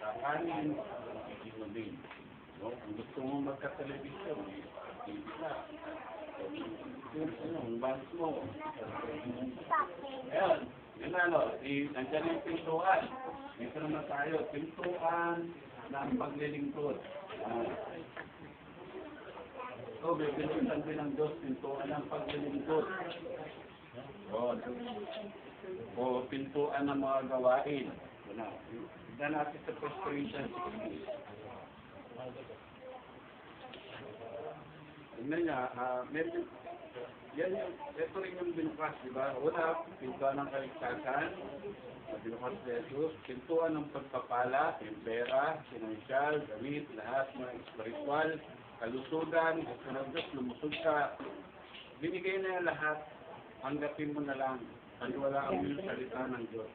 kakanin, hindi mo din. No? Kung gusto mo magka-television, hindi na. Yung bank mo. Ayan, yun ano, nandiyan yung pintuan. Ito naman tayo, pintuan ng paglilingkod. So, bibigyan din ng Diyos, pintuan ng paglilingkod. O pintuan ng mga gawain. Tignan natin sa frustration 16. Tignan niya, ito rin yung binukas, di ba? Una, pintuan ng kaligtasan, binukas ni Jesus, pintuan ng pagpapala, yung pera, financial, gamit, lahat, mga spiritual, kalusugan, gusto ng Diyos, lumusog ka. Binigay na yan lahat, hanggapin mo na lang, paniwalaan mo yung salita ng Diyos.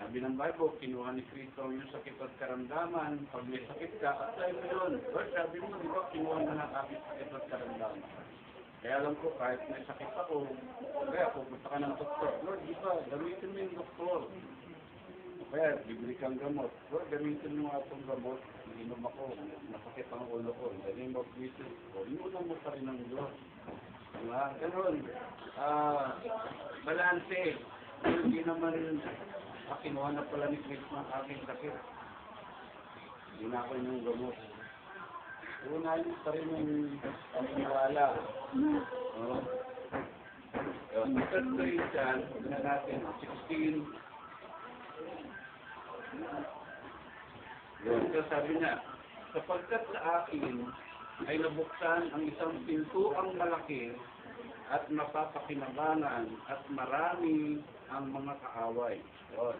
Sabi ng Bible, kinuha ni Kristo yung sakit at karamdaman, pag may sakit ka, at tayo mo yun. Lord, sabi mo, di ba, kinuha na ng aking sakit at karamdaman. Kaya alam ko, kahit may sakit ako, kaya pupunta ka ng doktor. Lord, di ba, gamitin mo yung doktor. Kaya, bibili kang gamot. Lord, gamitin mo nga itong gamot. Inom ako, masakit ang ulo ko. In the name of Jesus, inunan mo pa rin ng Diyos. Diba? Ganun. Balanse. Hindi naman, kinuha na pala ni Kristo ng aking sakit. Hindi na ako yung gamot. Unahin pa rin yung paminiwala. Yung third Corinthians, na natin, 16. So sabi niya, sapagkat sa akin ay nabuksan ang isang pintuang malaki at mapapakinabangan at marami ang mga kaaway. So,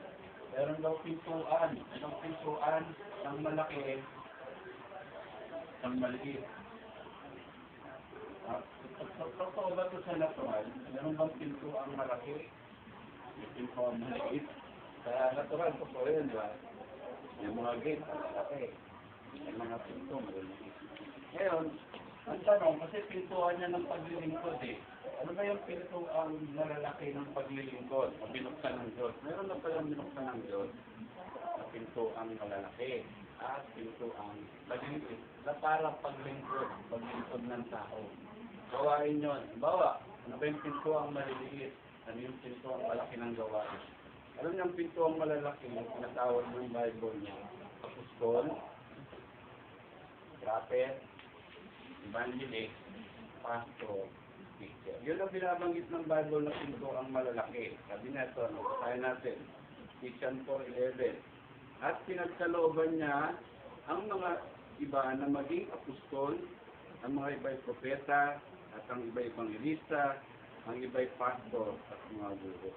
meron daw pintuan. Anong pintuan? Ang malaki, ang maliit. Totoo ba ito sa natural? Meron bang pintuang malaki? Yung pintuang maliit? Sa natural, totoo yun ba? Yung mga gate, malaki. Yung mga pinto, maliliit. Ngayon, ang tanong, kasi pintuan niya ng paglilingkod eh. Ano ba yung pinto ang nalalaki ng paglilingkod? O binuksan ng Diyos? Meron na palang binuksan ng Diyos na pinto ang malalaki at pinto ang paglilingkod na parang paglingkod ng tao. gawain yun. Bawa, ano ba yung pinto ang maliliit? Ano yung pinto ang malaki ng gawain? Alam niyo ang pinto ang malalaki, yung tinatawag ng Bible niya. Apostol, prophet, evangelist, pastor, teacher. Yun ang binabanggit ng Bible na pinto ang malalaki. Sabi na ito, kaya natin, Ephesians 4:11. At pinagkalooban niya ang mga iba na maging apostol, ang mga iba'y propeta, at ang iba'y evangelista, ang iba'y pastor, at mga guro.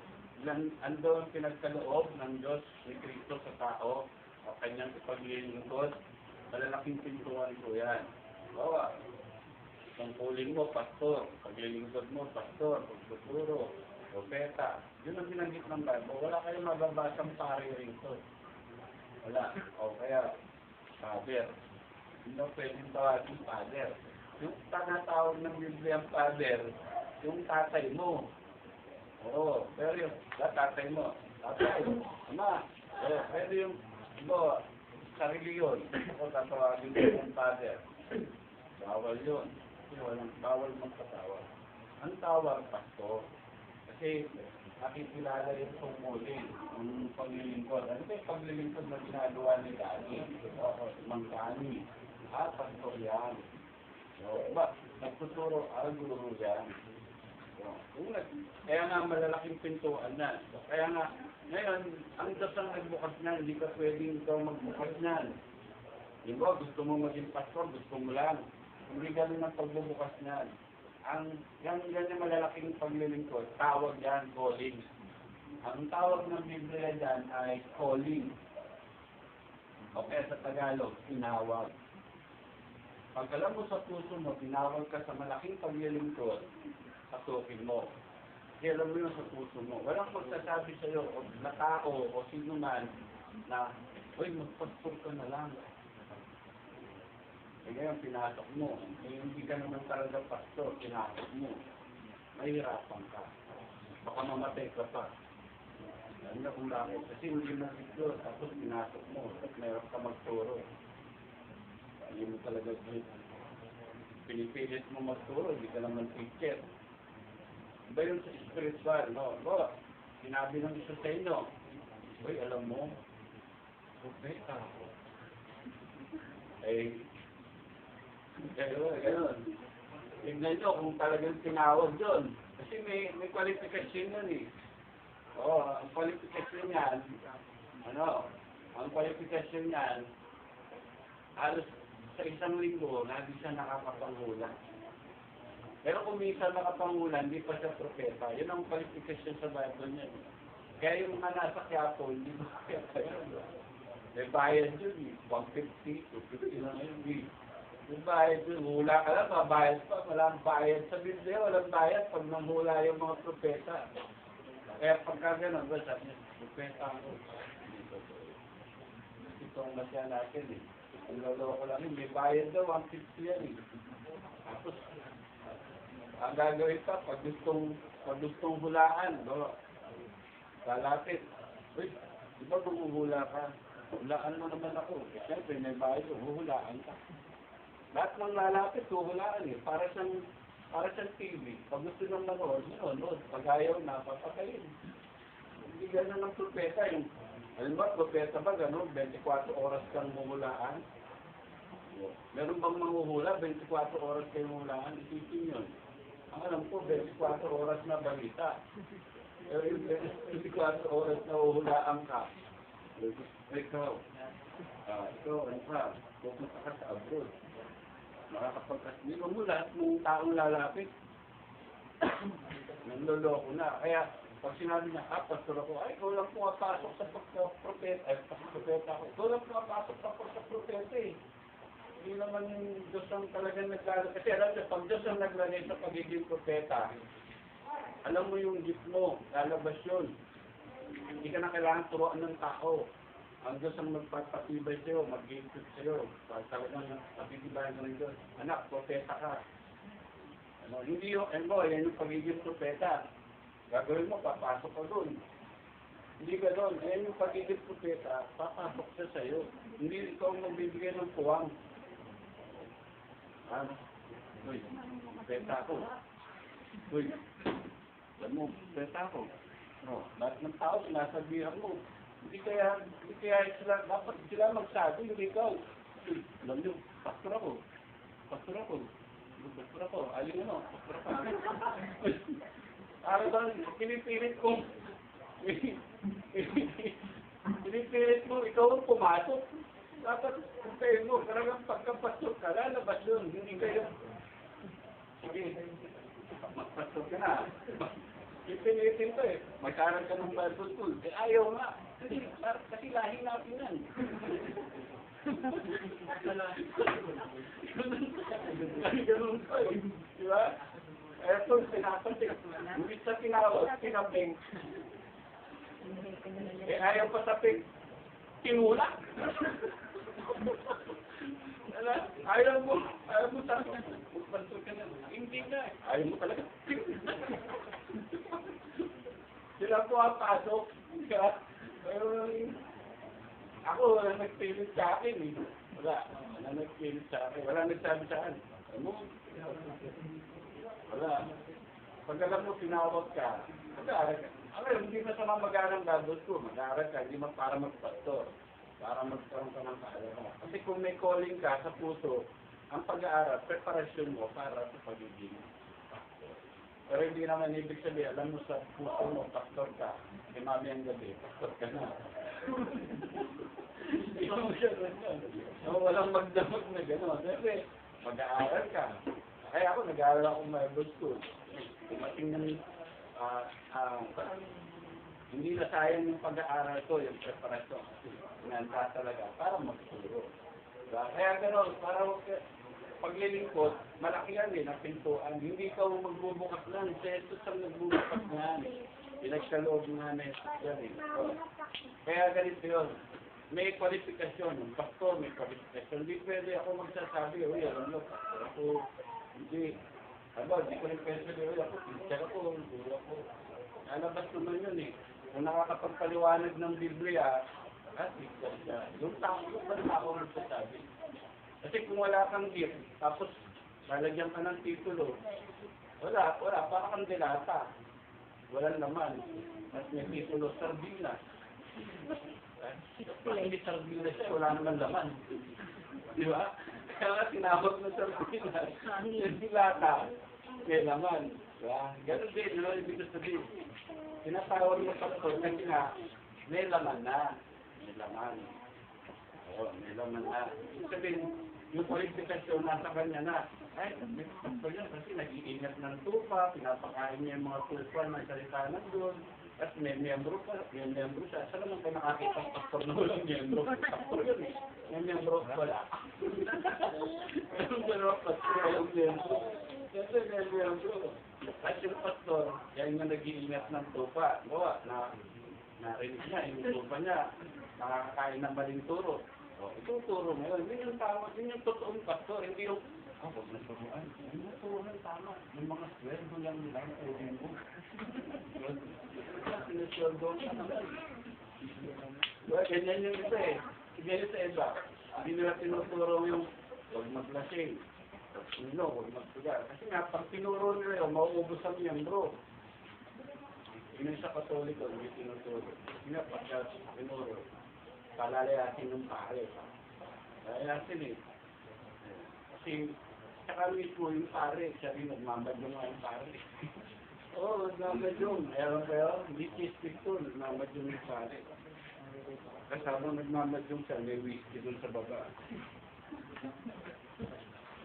Ando ang pinagkaloob ng Diyos ni Kristo sa tao at kanyang ipaglilingkod. Malalaking pintuan ko yan. Bawa, tungkulin mo, pastor. Paglilingkod mo, pastor. Pagtuturo, propeta. Yun ang binanggit ng Bible. Wala kayong mababasang pari rito. Wala. O kaya, father. Hindi na pwedeng tawagin father. Yung tanatawag ng Biblia ang father, yung tatay mo. Oo, pero yung tatay mo. Tatay, ama. Pero yung, sarili yun. Ako tatawagin mo yung father. Bawal yun. Kasi bawal magpatawag. Ang tawag, pastor. Kasi nakikilala yung tungkulin, yung paglilingkod. Ano ba yung paglilingkod na ginagawa ni Dani? Mang Dani. Pastor yan. Nagtuturo, guro yan. Kaya nga malalaking pintuan na. Kaya nga, ngayon, ang Diyos ang nagbukas niyan, hindi ka pwedeng ikaw magbukas niyan. Di ba, gusto mo maging pastor, gusto mo lang. Hindi ganun ang pagbubukas niyan. Yan yung malalaking paglilingkod, tawag yan, calling. Ang tawag ng Biblia dyan ay calling. Okay, sa Tagalog, tinawag. Pag alam mo sa puso mo, tinawag ka sa malaking paglilingkod, pasukin mo. Kasi alam mo yun sa puso mo. Walang magsasabi sa'yo, o na tao, o sino man, na, uy, magpastor ka na lang. E ngayon, pinasok mo. Hindi ka naman talaga pastor, pinasok mo. Mahirapan ka. Baka mamatay ka pa. Alam niyo kung bakit. Kasi hindi mo dito, tapos pinasok mo. At mayroon ka magturo. Hindi mo talaga pinipilit mo magturo, hindi ka naman teacher. Iba yun sa spiritual, no? Sinabi ng isa sa inyo, uy, alam mo, propeta ako. Gano'n. Tignan nyo kung talagang tinawag doon. Kasi may kwalifikasyon yun eh. Ang kwalifikasyon yan, ang kwalifikasyon yan, halos sa isang linggo, hindi siya nakapangulan. Pero kung minsan nakapangulan, hindi pa siya propeta. Yun ang kwalifikasyon sa Bible niya. Kaya yung mga nasa Quiapo, hindi mo kaya yun. May bayad yun eh. 150, 250 lang yun. May bayad yun. Hula ka lang, mabayad pa. Walang bayad. Sa Biblia, walang bayad pag nanghula yung mga propeta. Kaya pagka gano'n, sabi niya, propeta ako. Ito ang masya natin eh. Ang lolo ko lang yun, may bayad daw, 150 yan eh. Tapos, ang gagawin pa, pag gustong hulaan, lalapit. Uy, di ba huhula ka? Hulaan mo naman ako. Siyempre, may bayad, huhulaan ka. Lahat ng lalapit, huhulaan eh. Para siyang TV. Pag gusto nang manood. Pag ayaw na, papatayin. Hindi gano'n ng propeta. Alam ba, propeta ba, gano'n? 24 oras kang huhulaan? Meron bang manghuhula? 24 oras kayo huhulaan? Isipin yun. Ang alam ko, 24 oras na balita. Pero yung 24 oras na huhulaan ka, ikaw, ano ka, pupunta ka sa abroad. Makakapagkasbilo mo lahat ng taong lalapit. Nanloloko na. Kaya, pag sinabi niya, pastor ako, ikaw lang pumapasok sa propeta. Propeta ako. Ikaw lang pumapasok sa propeta eh. Hindi naman yung Diyos ang talagang naglalagay. Kasi alam niyo, pag Diyos ang naglagay sa pagiging propeta, alam mo yung gift mo, lalabas yun. Hindi ka na kailangan turuan ng tao. Ang Diyos ang magpapatibay sa'yo, mag-gift sa'yo. Talagang napitibayan ka ng Diyos. Anak, propeta ka. Hindi yung, yan yung pagiging propeta. Gagawin mo, papasok ka doon. Hindi ka doon. Yan yung pagiging propeta, papasok siya sa'yo. Hindi ikaw magbibigay ng puwang. Uy. benta ako. Uy, alam mo, benta ako. No, lahat ng tao, sinasabihan mo. Hindi kaya sila, dapat sila magsabi, hindi ikaw. Uy, alam nyo, pastor ako. Pastor ako. Pastor ako. Alin ano, pastor ako. Para bang pinipilit ko. Pinipilit mo, ikaw ang pumasok. Dapat, sabihin mo, talagang pagkapastor ka, lalabas yun. Hindi kayo. Sige, magpastor ka na. Ipinitin ko eh. Magkaroon ka ng Bible school. Eh, ayaw nga. Kasi lahi natin yan. Ganun pa eh. Diba? Eto, pinapatik. Hindi sa tinaping. Eh, ayaw pa taping. Tinulak. Ayaw mo sa magpastor ka na. Hindi nga eh. Ayaw mo talaga. Sila po ang pasok. Ako, wala nagpilit sa akin eh. Wala nagpilit sa akin. Wala nagsabi sa akin. Wala. Pag alam mo, tinawag ka, mag-aaral ka. Hindi masama mag-aaral ng Bible school. Mag-aaral ka, hindi para magpastor. Para magkaroon ka ng kaalaman. Kasi kung may calling ka sa puso, ang pag-aaral, preparasyon mo para sa pagiging pastor. Pero hindi naman ibig sabihin, alam mo sa puso mo, pastor ka. Kay mami ang gabi, pastor ka na. Hindi mo siya ganyan. Walang magdamag na gano'n. Kasi mag-aaral ka. Kaya ako, nag-aaral ako Bible school. Tumating ng hindi na sayang yung pag-aaral ko, yung preparasyon. Pinanda talaga para magturo. Kaya gano'n, para paglilingkod, malaki yan eh, na pintuan. Hindi ikaw magbubukas lang. Si Jesus ang nagbubukas nga eh. Pinagkaloob nga na yan eh. Kaya ganito yun. May kwalifikasyon. Yung pastor, may kwalifikasyon. Hindi pwede ako magsasabi, uy, alam nyo, pastor ako. Hindi. Hindi ko rin pwede sabi, uy, ako, teacher ako, guru ako. Nalabas naman yun eh. Kung nakakapagpaliwanag ng Biblia, teacher siya. Yung tao magsasabi. Kasi kung wala kang gift, tapos lalagyan ka ng titulo, wala, para kang dilata. Walang laman. Mas may titulo, sardinas. Hindi sardinas siya, wala naman laman. Di ba? Kaya nga tinawag na sardinas. Yung dilata, may laman. Diba? Ganun din, ibig sabihin. Tinatawag mo pastor kasi nga, may laman na. May laman. Oo, may laman na. Ibig sabihin, yung kwalifikasyon nasa kanya na. Ay, may pastor yan kasi nag-iingat ng tupa, pinapakain niya yung mga tupa ng salita ng Diyos. At may miyembro siya. Saan naman kayo nakakita ang pastor na walang miyembro? Pastor yun eh. May miyembro wala. Meron gano'n pastor walang miyembro. Kasi may miyembro. At yung pastor, yan yung nag-iingat ng tupa. Gawa, narinig niya, yung tupa niya, nakakain ng maling turo. Ituturo mo yun. Yun yung tama. Yun yung totoong pastor. Hindi yung, huwag na turuan. Yung naturuan tama. Yung mga sweldo lang nila na uling mo. Sinusweldo ka naman. Ganyan yung iba eh. Ganyan sa iba. Hindi nila tinuturo yung huwag maglasing. Huwag magsugal. Kasi nga, pag tinuro nila yun, mauubos ang miyembro. Yun sa Katoliko, hindi tinuturo. Kasi nga, pagka tinuro, palalayasin ng pare. Palalayasin eh. Kasi, saka mismo yung pare, siya rin nagmamadyong nga yung pare. Oo, nagmamadyong. Ayaw kayo, hindi kistik to, nagmamadyong yung pare. Kasama nagmamadyong siya, may whiskey dun sa baba.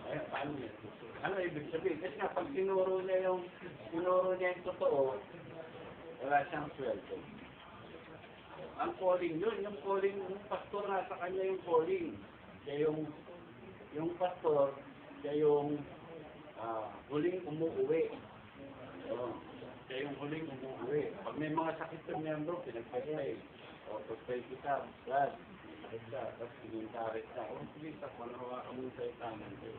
Ay, paano yan? Ano ibig sabihin? Kasi nga, pag tinuro niya yung totoo, wala siyang sweldo. Ang calling yun, yung calling, yung pastor nasa kanya yung calling. Kaya yung pastor, kaya yung huling umuwi. Kaya yung huling umuwi. Pag may mga sakit ng miyembro, pinagpagay. O, pagpay kita, Brad, sakit ka, tapos pinintarit ka. O, sige, panawa ka muna sa itanan ko.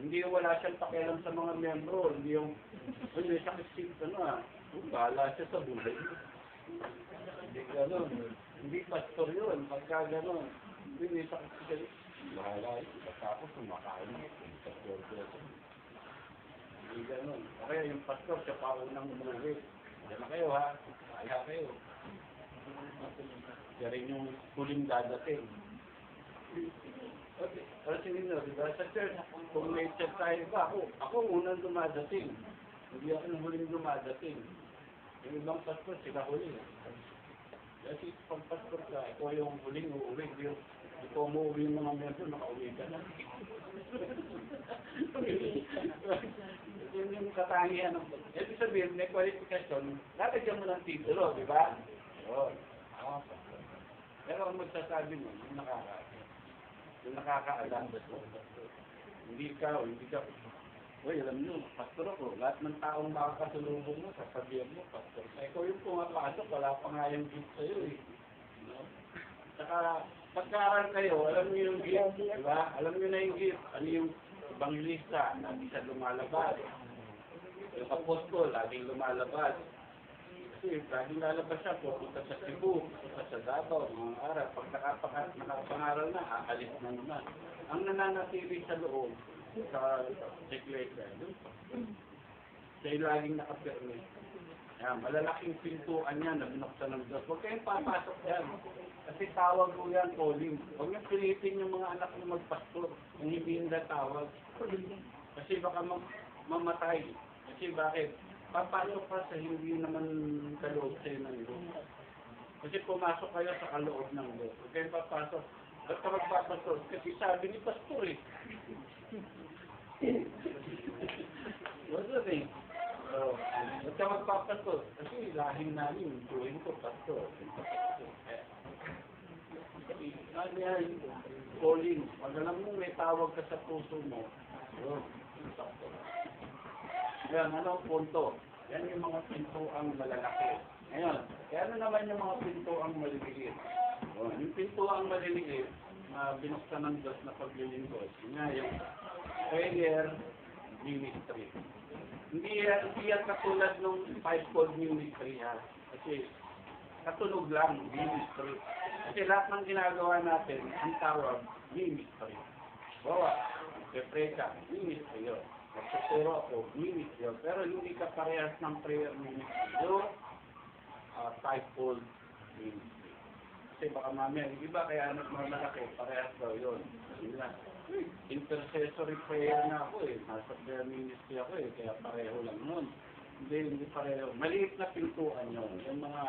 Hindi yung wala siyang pakialam sa mga miyembro. Hindi yung, may sakit bahala siya sa buhay. Hindi gano'n. Hindi pastor yun. Pagka gano'n. Hindi may sakit. Bahala yun. Tapos kumakain. Pastor ko. Hindi ganun. O kaya yung pastor, siya pa unang umuwi. Diyan na kayo ha. Kaya kayo. Siya rin yung huling dadating. Okay. Pero sinino, di ba? Sa church, kung may church tayo ba, ako unang dumadating. Hindi ako yung huling dumadating. Yung ibang pastor, sila huli. Kasi pag pastor ka, ikaw yung huling uuwi. Ikaw umuwi yung mga member, makauwi ka na. Yun yung katangian. Ibig sabihin, may kwalifikasyon, lalagyan mo ng titulo, di ba? Yun. Pero ang magsasabi mo, yung nakakaalam. Hindi ka. Uy, alam nyo, pastor ako. Lahat ng taong makakasalubong mo, sasabihan mo, pastor. Ikaw yung pumapasok, wala pa nga yung gift sa'yo eh. No? Saka, pagkaaral kayo, alam niyo yung gift, di ba? Alam niyo na yung gift. Ano yung evangelista, lagi siya lumalabas. Yung apostol, laging lumalabas. Kasi laging lalabas siya, pupunta sa Cebu, pupunta sa Davao, mga araw. Pag nakapangaral na, aalis na naman. Ang nananatili sa loob, sa iglesia, siya yung laging nakapirmi. Malalaking pintuan niya na binuksan ng Diyos. Huwag kayong papasok yan. Kasi tawag mo yan, calling. Huwag niyong pilitin yung mga anak mo magpastor kung hindi nila tawag. Kasi baka mamatay. Kasi bakit? Papasok ka sa hindi naman kaloob sa'yo ng Diyos. Kasi pumasok kayo sa kaloob ng Diyos. Huwag kayong papasok. Ba't ka magpapastor? Kasi sabi ni pastor eh. What's the thing? Ba't ka magpapastor? Kasi lahing namin, tuwing ko pastor. Ano yan? Calling. Pag alam mo may tawag ka sa puso mo, yun. Yan, ano ang punto? Yan yung mga pintuang malalaki. Ngayon, kaya ano naman yung mga pintuang maliliit? Yung pintuang maliliit, na binuksan ng Diyos na paglilingkod. Yun nga, yung prayer ministry. Hindi yan katulad ng fivefold ministry ha. Kasi katunog lang, ministry. Kasi lahat ng ginagawa natin, ang tawag, ministry. Bawa, pre-pray ka, ministry yun. Magtuturo ako, ministry yun. Pero hindi ka parehas ng prayer ministry. Yung fivefold ministry. Kasi baka mamaya, yung iba kaya malaki, parehas daw yun. Intercessory prayer na ako eh. Nasa prayer ministry ako eh. Kaya pareho lang nun. Hindi pareho. Maliit na pintuan yun. Yung mga,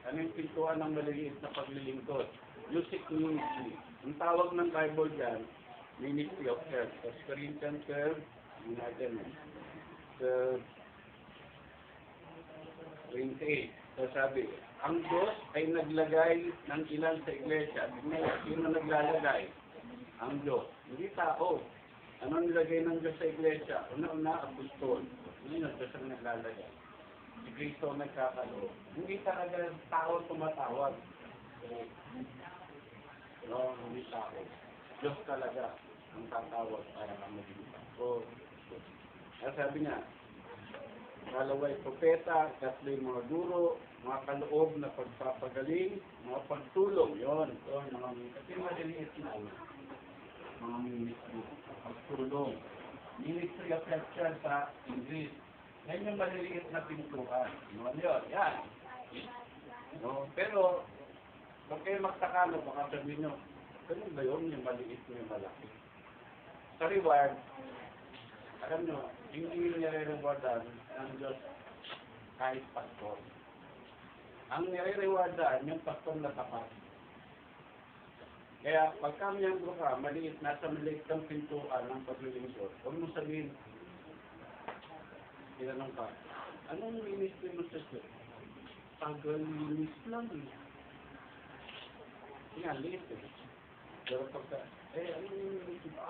ano yung pintuan ng maliit na paglilingkod? Music ministry. Ang tawag ng Bible dyan, Ministry of Earth. First Corinthians 12, yung natin eh. 28. So sabi, ang Diyos ay naglagay ng ilan sa iglesia. Sino naglalagay? Ang Diyos. Hindi tao. Ano nilagay ng Diyos sa iglesia? Una-una, apostol. Yun ang Diyos ang naglalagay. Si Kristo nagkakaloob. Hindi talaga tao tumatawag. No, hindi tao. Diyos talaga ang tatawag para kang maging tao. Sabi niya, kalaway propeta, katloy mga guro, mga kaloob na pagpapagaling, mga pagtulong, yun, mga kasi maliliit na mga ministry, pagtulong. Ministry of Lecture sa English. Yan yung maliliit na pintuan. Ano yun? Yan. No? Pero, kung kayo magtakalo, baka sabihin nyo, ganun ba yun, yung maliit mo yung malaki? Sa reward, alam nyo, hindi nire-rewardan ng Diyos kahit pastor. Ang nire-rewardan yung pastor na tapat. Kaya pagka miyembro ka, maliit, nasa maliit kang pintuan ng paglilingkod, huwag mo sabihin, tinanong ka, anong ministry mo sa Diyos? Tagalinis lang eh. Yan, liit eh. Pero pagka, anong ministry mo?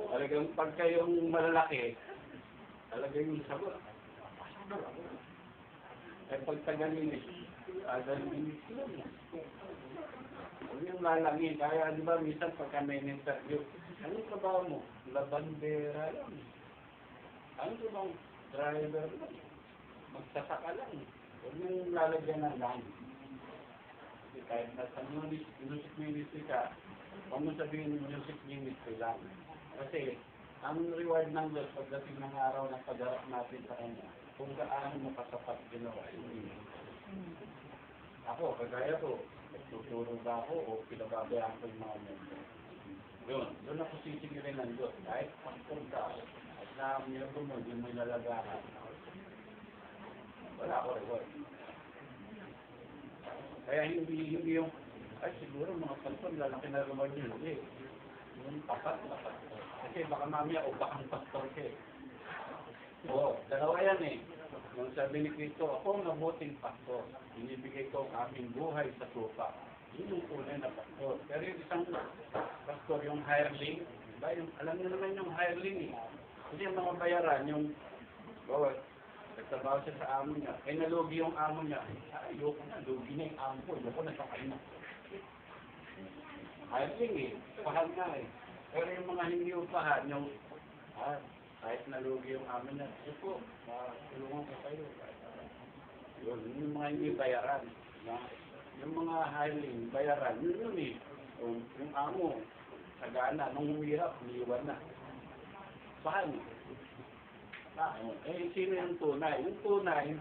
Talagang pagka yung malalaki, talagang yung sagot. Pag tagalinis, tagalinis lang. Huwag yung lalangin. Kaya di ba, minsan pagka may interview, anong trabaho mo? Labandera lang. Ano bang driver lang? Magsasaka lang. Huwag yung lalagyan ng lang. Kasi kahit nasa music ministry ka, Huwag mo sabihin music ministry lang. Kasi, ang reward ng Diyos pagdating ng araw ng pagharap natin sa Kanya, kung gaano mo katapat ginawa, hindi. Ako, kagaya ko, nagtuturo ba ako o pinababayaan ko yung mga member? Yun, doon ako sisigilin ng Diyos. Kahit pastor ka, at na miyembro mo, hindi mo ilalagahan. Wala ako reward. Kaya hindi yung, ay siguro mga pastor, lalaki na reward yun. Hindi. Yung tapat na pastor. Kasi baka mamaya upakang pastor ka eh. Oo, dalawa yan eh. Nung sabi ni Cristo, ako ang mabuting pastor. Binibigay ko ang aming buhay sa tupa. Yun yung tunay na pastor. Pero yung isang pastor, yung hireling, diba? Yung, alam niyo naman yung hireling eh. Kasi yung mga bayaran, yung, bawat, nagtrabaho siya sa amo niya, eh nalugi yung amo niya. Ayoko na, lugi na yung amo ko. Ayoko na sa kanya. Hireling eh, pahal nga eh. Pero yung mga hindi upahan, yung, kahit nalugi yung amo niya, po, tulungan ko kayo. Yun, yung mga hindi bayaran. Yung mga hireling, bayaran, yun eh. Yung amo, sagana, nung humirap, umiwan na. Paano? Eh, sino yung tunay? Yung tunay,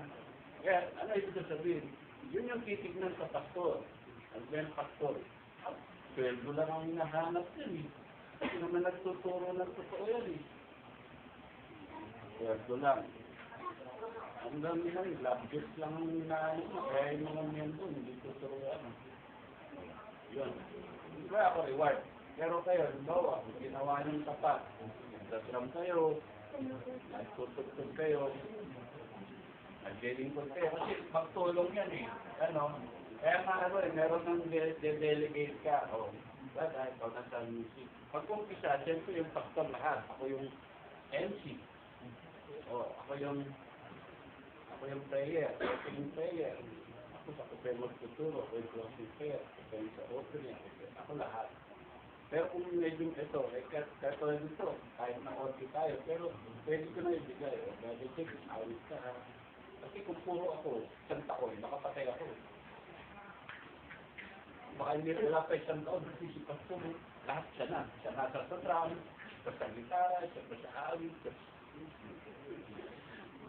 kaya, ano ibig sabihin? Yun yung titignan sa pastor. Ang ben pastor. Sweldo lang ang hinahanap yun eh. Kasi naman nagtuturo ng totoo yan eh. Sweldo lang. Ang dami lang, labjus lang ang hinahanap mo. Kaya yung mga miyembro, hindi tuturo yan. Yun. Hindi ba ako reward? Pero kayo, halimbawa, ginawa niyong tapat. Nagdasram kayo, nagtutugtog kayo, naglilingkod kayo. Kasi magtulong yan eh. Ano? Kaya nga ano eh, meron ng de-delegate ka. O, diba? Dahil pag nasa music. Pag-umpisa, siyempre yung pastor lahat. Ako yung MC. O, ako yung prayer. Ako yung prayer. Ako yung magtuturo. Ako yung closing prayer. Ako yung sa opening. Ako lahat. Pero kung medyo ito, kahit dito, kahit na-OT tayo, pero pwede ko na ibigay. Pwede check, awit ka ha. Kasi kung puro ako, isang taon, nakapatay ako. Baka hindi wala pa isang taon, kasi si Pastor, lahat siya na. Siya nasa sa drum, siya sa gitara, siya sa awit,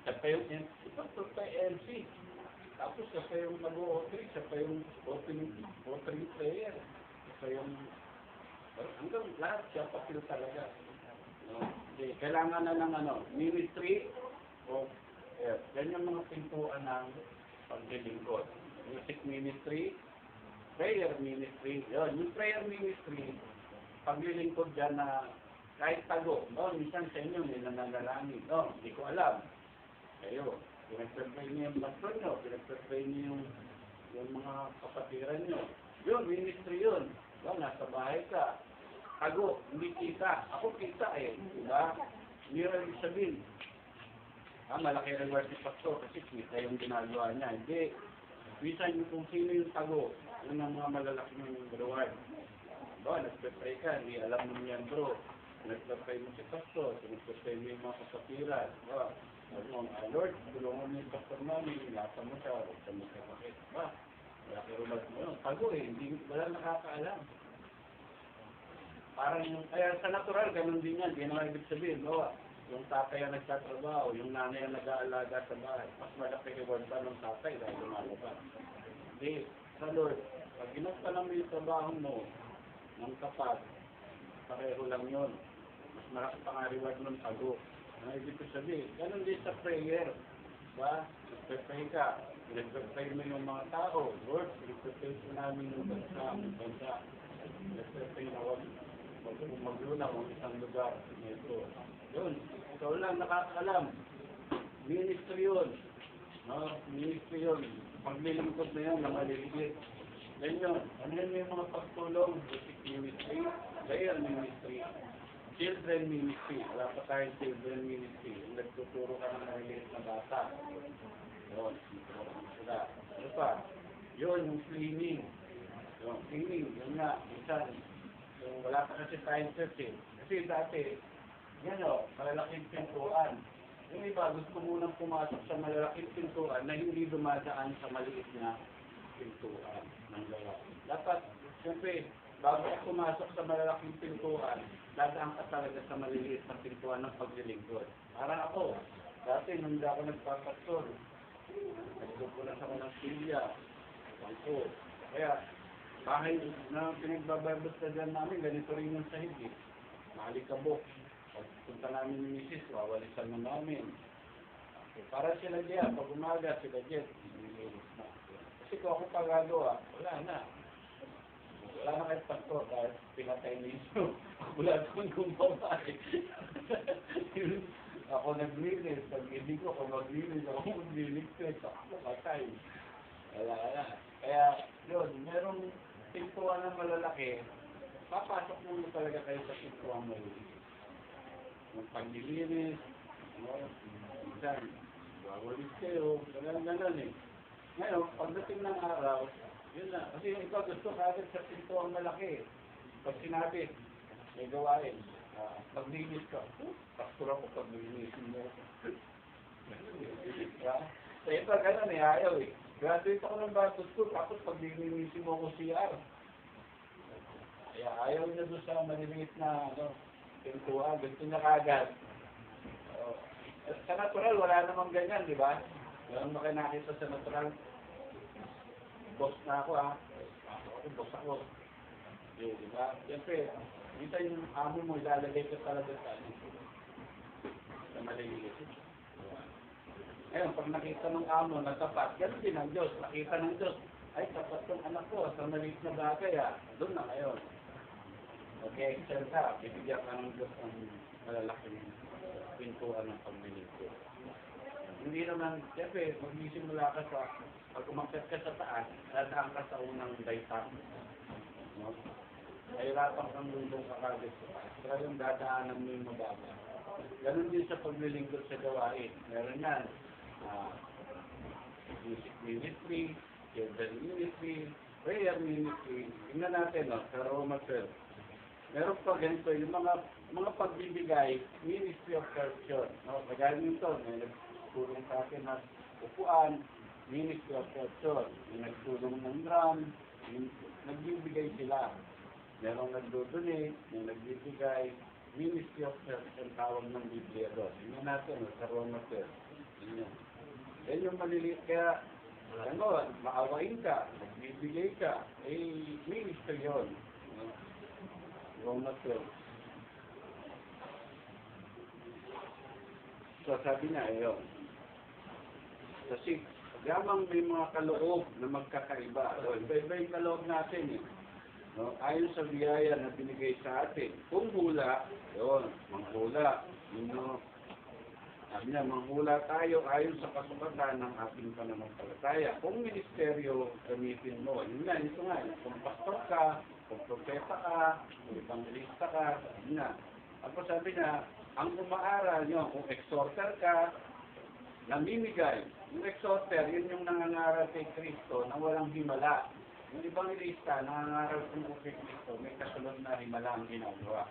siya pa yung si Pastor pa MC. Tapos siya pa yung nag-OT, siya pa yung opening prayer, siya pa yung hanggang lahat siya papil talaga. No? Okay. Kailangan na ng ministry o yan yung mga pintuan ng paglilingkod. Music ministry, prayer ministry. Yun, yung prayer ministry, paglilingkod dyan na kahit tago. No? Minsan sa inyo may nananalangin. No? Hindi ko alam. Kayo, pinagpapray niyo yung pastor nyo, pinagpapray niyo yung mga kapatiran nyo. Yun, ministry yun. No? Nasa bahay ka. Tago, hindi kita. Ako kita eh. Diba? Hindi rin sabihin. Malaki reward ni Pastor kasi kita yung ginagawa niya. Hindi. Bisan yung kung sino yung tago. Yun ang mga malalaking reward. Diba? Nagpapray ka. Hindi alam mo yan bro. Nagpapray mo si Pastor. Nagpapray mo yung mga kapatiran. Diba? Lord, tulungan mo yung Pastor namin. Nasa mo siya. Huwag sa mo siya bakit. Diba? Malaki reward mo yun. Tago eh. Hindi, wala nakakaalam. Parang yung, kaya sa natural, ganun din yan. Di naman ibig sabihin, bawa, yung tatay ang nagtatrabaho, yung nanay ang nag-aalaga sa bahay, mas malaki reward pa ng tatay dahil lumalabas. Hindi, sa Lord, pag ginagpanan mo yung trabaho mo, ng tapat, pareho lang yun. Mas malaki pa nga reward ng tago. Ano ibig sabihin? Ganun din sa prayer. Diba? Nagpapray ka. Nagpapray mo yung mga tao. Lord, nagpapray ko namin yung bansa. Nagpapray na wag magluna kung isang lugar. Ito. Yun. Ikaw lang nakakalam. Ministry yun. No? Ministry yun. Paglilingkod na yan, maliliit. Yan yun. Ano yun yung mga pagtulong? Basic ministry. Prayer ministry. Children ministry. Wala pa tayong children ministry. Nagtuturo ka ng maliliit na bata. Yun. Ano pa? Yun, yung cleaning. Yung cleaning. Yun nga. Minsan, wala pa kasi tayong church eh. Kasi dati, yan o, malalaking pintuan. Yung iba, gusto munang pumasok sa malalaking pintuan na hindi dumadaan sa maliit na pintuan ng gawa. Dapat, siyempre, bago ka pumasok sa malalaking pintuan, dadaan ka talaga sa maliliit na pintuan ng paglilingkod. Parang ako, dati nung hindi ako nagpapastor, nagpupunas ako ng silya, bangko. Kaya, bahay na pinagbababasdagan namin, ganito rin yung sahig eh. Malikabok. Pagpunta namin ni Mrs., wawalisan na namin. Para sila diyan, pag umaga sila diyan, kasi kung ako pagagawa, wala na. Wala na kahit pastor, dahil pinatay niyo. Wala akong gumawa eh. Ako naglinis, pag hindi ko ako maglinis, ako magliligpit, ako patay. Wala na. Kaya, yun, merong pintuan na malalaki, papasok mo talaga kayo sa pintuan maliliit. Yung paglilinis, minsan, wawalis kayo, gano'n eh. Ngayon, pagdating ng araw, yun na. Kasi yung iba gusto kagad sa pintuan malaki. Pag sinabi, may gawain, paglinis ka, pastor ako paglinis mo. Sa iba, gano'n eh, ayaw eh. Graduate ako ng Bible School, tapos paglilinisin mo ko CR. Kaya ayaw niya doon sa maliliit na pintuan, gusto niya kagad. Sa natural, wala namang ganyan, di ba? Wala naman kayo nakita sa natural. Boss na ako boss ako. Di ba? Siyempre, minsan yung amo mo, ilalagay ka talaga sa maliliit. Ngayon, pag nakita ng amo na tapat, gano'n din ang Diyos. Nakita ng Diyos, ay tapat ng anak ko, sa maliit na bagay doon na ngayon. Okay, excel ka, bibigyan ka ng Diyos ng malalaking pintuan ng paglilingkod. Hindi naman, siyempre, magsisimula ka sa, pag umakyat ka sa taas, dadaan ka sa unang daytang. No? Kahirapan kang lulong kakagad sa taas. Pero yung dadaanan mo yung mababa. Ganon din sa paglilingkod sa gawain. Meron yan. Music ministry, children ministry, prayer ministry. Tingnan natin, sa Roma 12. Meron pa ganito, yung mga pagbibigay, ministry of culture. No? Kagaya nito, may nagtulong sa akin na upuan, ministry of culture. May nagtulong ng drum, nagbibigay sila. Merong nagdodonate, may nagbibigay, ministry of church ang tawag ng Biblia doon. Tingnan natin, sa Roma 12. Yan yung maliliit, kaya maawain ka, nagbibigay ka, ministry yun. Roma 12. So sabi niya, ayun. Kasi, gamang may mga kaloob na magkakaiba. So, iba-iba yung kaloob natin eh. No? Ayon sa biyaya na binigay sa atin. Kung hula, yun, manghula. Sabi niya, manghula tayo ayon sa kasukatan ng ating pananampalataya. Kung ministeryo, gamitin mo. Yun nga, ito nga. Kung pastor ka, kung propeta ka, kung evangelista ka, sabi niya. Tapos sabi niya, ang umaaral nyo, kung exhorter ka, namimigay. Yung exhorter, yun yung nangangaral kay Kristo na walang himala. Yung evangelista, nangangaral kung kay Kristo, may kasunod na himala ang ginagawa.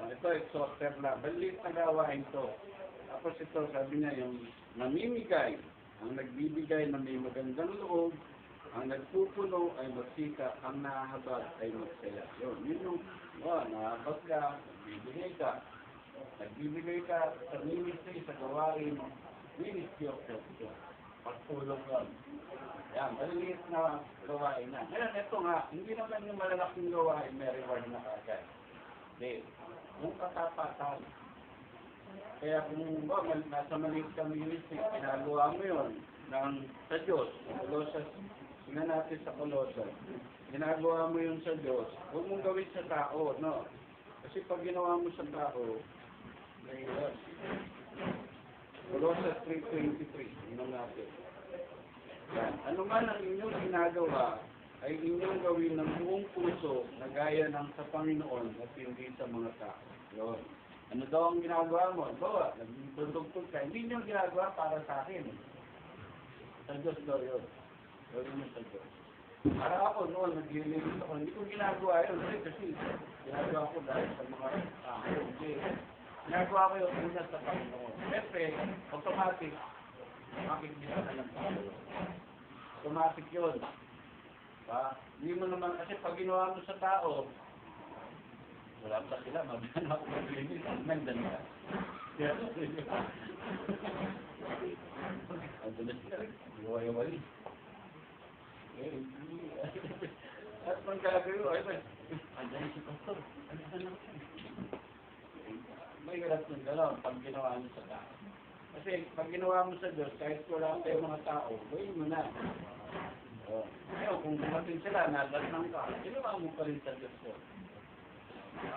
Ito, exhorter lang. Balit na gawain to. Tapos ito, sabi niya, yung namimigay, ang nagbibigay na may magandang loob, ang nagpupuno ay magsika, ang nahahabag ay magsaya. Yun yung, nahabag ka, nagbibigay ka. Nagbibigay ka sa ministry, sa gawain, ministry of culture. Pagtulong yun. Yan, maliit na gawain na. Ngayon, ito nga, hindi naman yung malalaking gawain may reward na kagad. Hindi. Yung katapatan. Kaya kung nasa maliit ka ministry, ginagawa mo yun sa Diyos. Kolosas, tingnan natin sa Kolosas. Ginagawa mo yun sa Diyos. Huwag mong gawin sa tao, no? Kasi pag ginawa mo sa tao, Kolosas 3:23, tingnan natin. Yan. Ano man ang inyong ginagawa, ay inyong gawin ng buong puso na gaya ng sa Panginoon at hindi sa mga tao. Yun. Ano daw ang ginagawa mo? Bawa, nagtutugtog ka. Hindi nyo ginagawa para sa akin. Sa Diyos daw yun. Gawin mo sa Diyos. Para ako noon, naglilinis ako. Hindi ko ginagawa yun. Kasi ginagawa ko dahil sa mga tao. Hindi. Ginagawa ko yung una sa Panginoon. Siyempre, automatic, makikita ka ng tao. Automatic yun. Hindi mo naman, kasi pag ginawa mo sa tao, wala pa sila, maghanap ako maglinis, nandan ka. Kaya, ando na sila, iway-iway. At pang gagawin, ay, andyan si Pastor, andyan na. May hirap ng gano'n pag ginawa mo sa tao. Kasi pag ginawa mo sa Diyos, kahit wala tayong mga tao, gawin mo na. Ngayon, kung dumating sila, nadatnang ka, ginawa mo pa rin sa Diyos ko.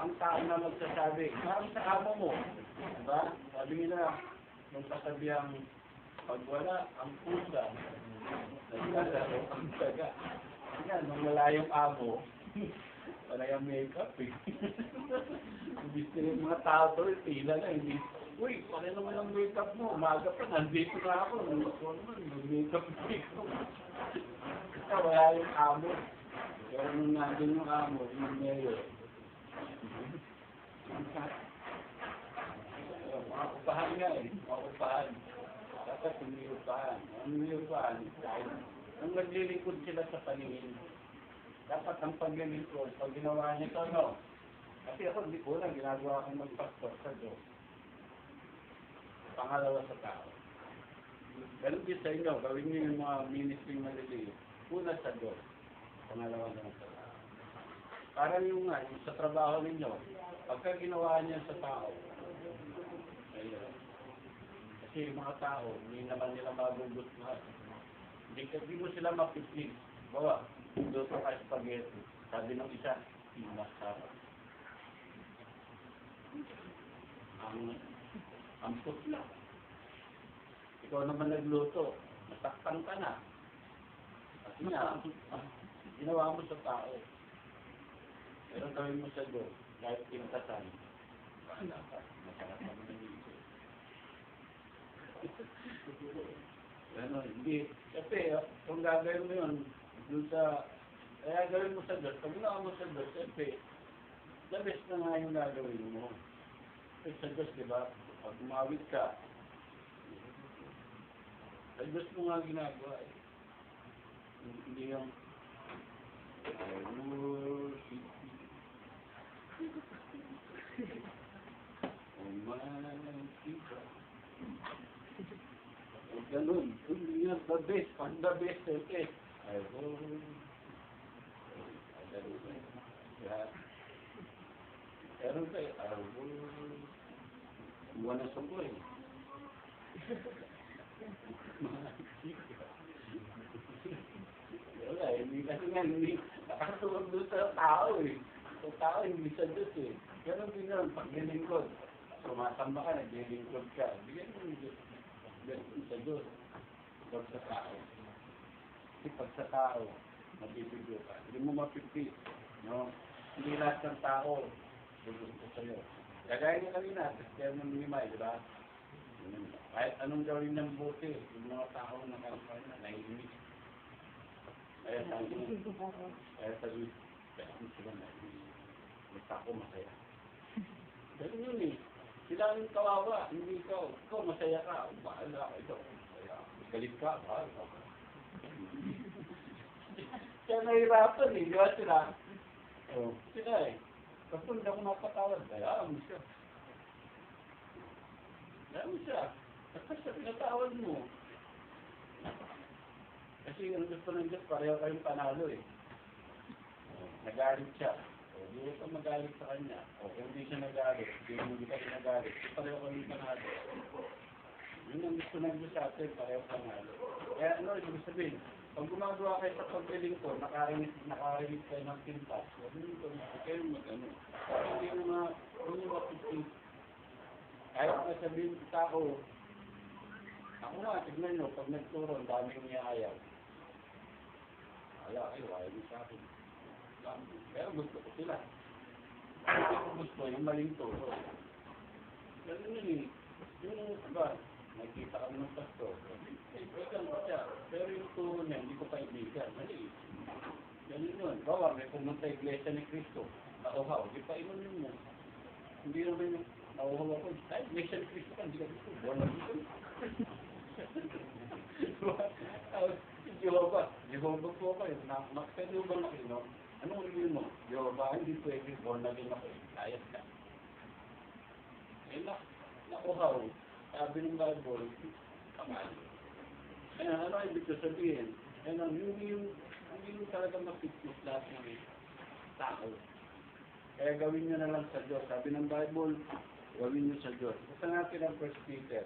Ang tao na magsasabi, parang sa amo mo. Diba? Sabi nila, nung kasabihang, pag wala, ang pusa, naglalaro ang daga. Yan, nung wala yung amo, wala yung makeup eh. Gusto yung mga tao to, tila na, hindi. Uy, pala naman ang makeup mo, umaga pa, nandito na ako. Mag-makeup dito. Kasi wala yung amo. Pero nung nandun yung amo, yung mayor. Makakupahan nga eh, makakupahan. Dapat umiupahan. Ang umiupahan, dahil nung naglilingkod sila sa paningin, dapat ang paglilingkod, pag ginawa niya ito, no? Kasi ako, hindi ko lang, ginagawa akong magpastor sa Diyos. Pangalawa sa tao. Ganun din sa inyo, gawin niyo yung mga ministry maliliit. Una sa Diyos, pangalawa naman sa tao. Parang yung nga, yung sa trabaho ninyo, pagka ginawa niya sa tao, ayun. Kasi yung mga tao, hindi naman nila magugustuhan. Hindi mo sila mapipig. Bawa, luto ka spaghetti. Sabi ng isa, masarap. Ang putla. Ikaw naman nagluto, masaktan ka na. Kasi nga, ginawa mo sa tao. Pero gawin mo sa Diyos, kahit pintasan, masarap ka naman dito. Ganon, hindi. Kasi, kung gagawin mo yun, dun sa, kaya gawin mo sa Diyos, pag ginawa mo sa Diyos, siyempre, the best na nga yung gagawin mo. Kasi sa Diyos, di ba, pag umawit ka, sa Diyos mo nga ginagawa eh. Hindi yung, I worship you. Almighty God. Ganun, hindi yan the best, pag the best, okay. I worship pero kayo, buwan na sa buhay. Wala, hindi kasi nga, hindi nakatulog doon sa tao eh. Sa tao, hindi sa Diyos eh. Ganun din naman, pag nilingkod, sumasamba ka, naglilingkod ka, bigyan mo yung Diyos. Ganun sa Diyos. Pag sa tao. Kasi pag sa tao, mabibigyo ka. Hindi mo mapipit. No? Hindi lahat ng tao, gusto sa'yo. Kagaya niya kanina, kaya nung limay, di ba? Kahit anong gawin ng buti, yung mga tao na kalipay na, naiinis. Kaya sabi sila naiinis. Basta ako masaya. Ganun yun eh. Sila ang kawawa, hindi ikaw. Ikaw masaya ka, bahala ka ito. Galit ka, bahala ka. Kaya nahirapan eh, di ba sila? Sila eh. Kasi hindi ako napatawad, kaya mo siya. Kaya mo siya. Kasi siya pinatawad mo. Kasi ang gusto ng Diyos, pareho kayong panalo eh. Nagalit siya. Hindi ka magalit sa kanya. O kung hindi siya nagalit, hindi ka nagalit, pareho kayong panalo. Yun ang gusto ng Diyos sa atin, pareho panalo. Kaya ano, ibig sabihin, pag gumagawa kayo sa pagbiling ko, nakarinig kayo ng pintas, hindi kayo mag-ano. Hindi mo mapipig. Kahit na sabihin sa tao, ako nga, tignan nyo, pag nagturo, ang daming niya ayaw. Ayaw mo sa akin. Pero gusto ko sila. Hindi ko gusto yung maling turo. Ganun yun eh. Yung, diba, nakikita kami ng pastor. Ikan ko siya. Pero yung turo niya, hindi ko kaibigan. Mali. Ganun yun. Bawa, may pumunta iglesia ni Cristo. Nauhaw. Di pa inunin mo. Hindi naman yung nauhaw ako. Ay, iglesia ni Cristo ka. Hindi ka gusto. Buwan na gusto. Si Jehovah. Di Jehovah po kayo, pwede ba makinom? Anong review mo? Jehovah, hindi pwede, born again ako eh. Layas ka. Eh, nakuhaw. Sabi ng Bible, kamali. Ayan, ano ibig ko sabihin? Ayan, hindi yung talaga mapiktis lahat ng tao. Kaya gawin nyo na lang sa Diyos. Sabi ng Bible, gawin nyo sa Diyos. Basta natin ang 1 Peter.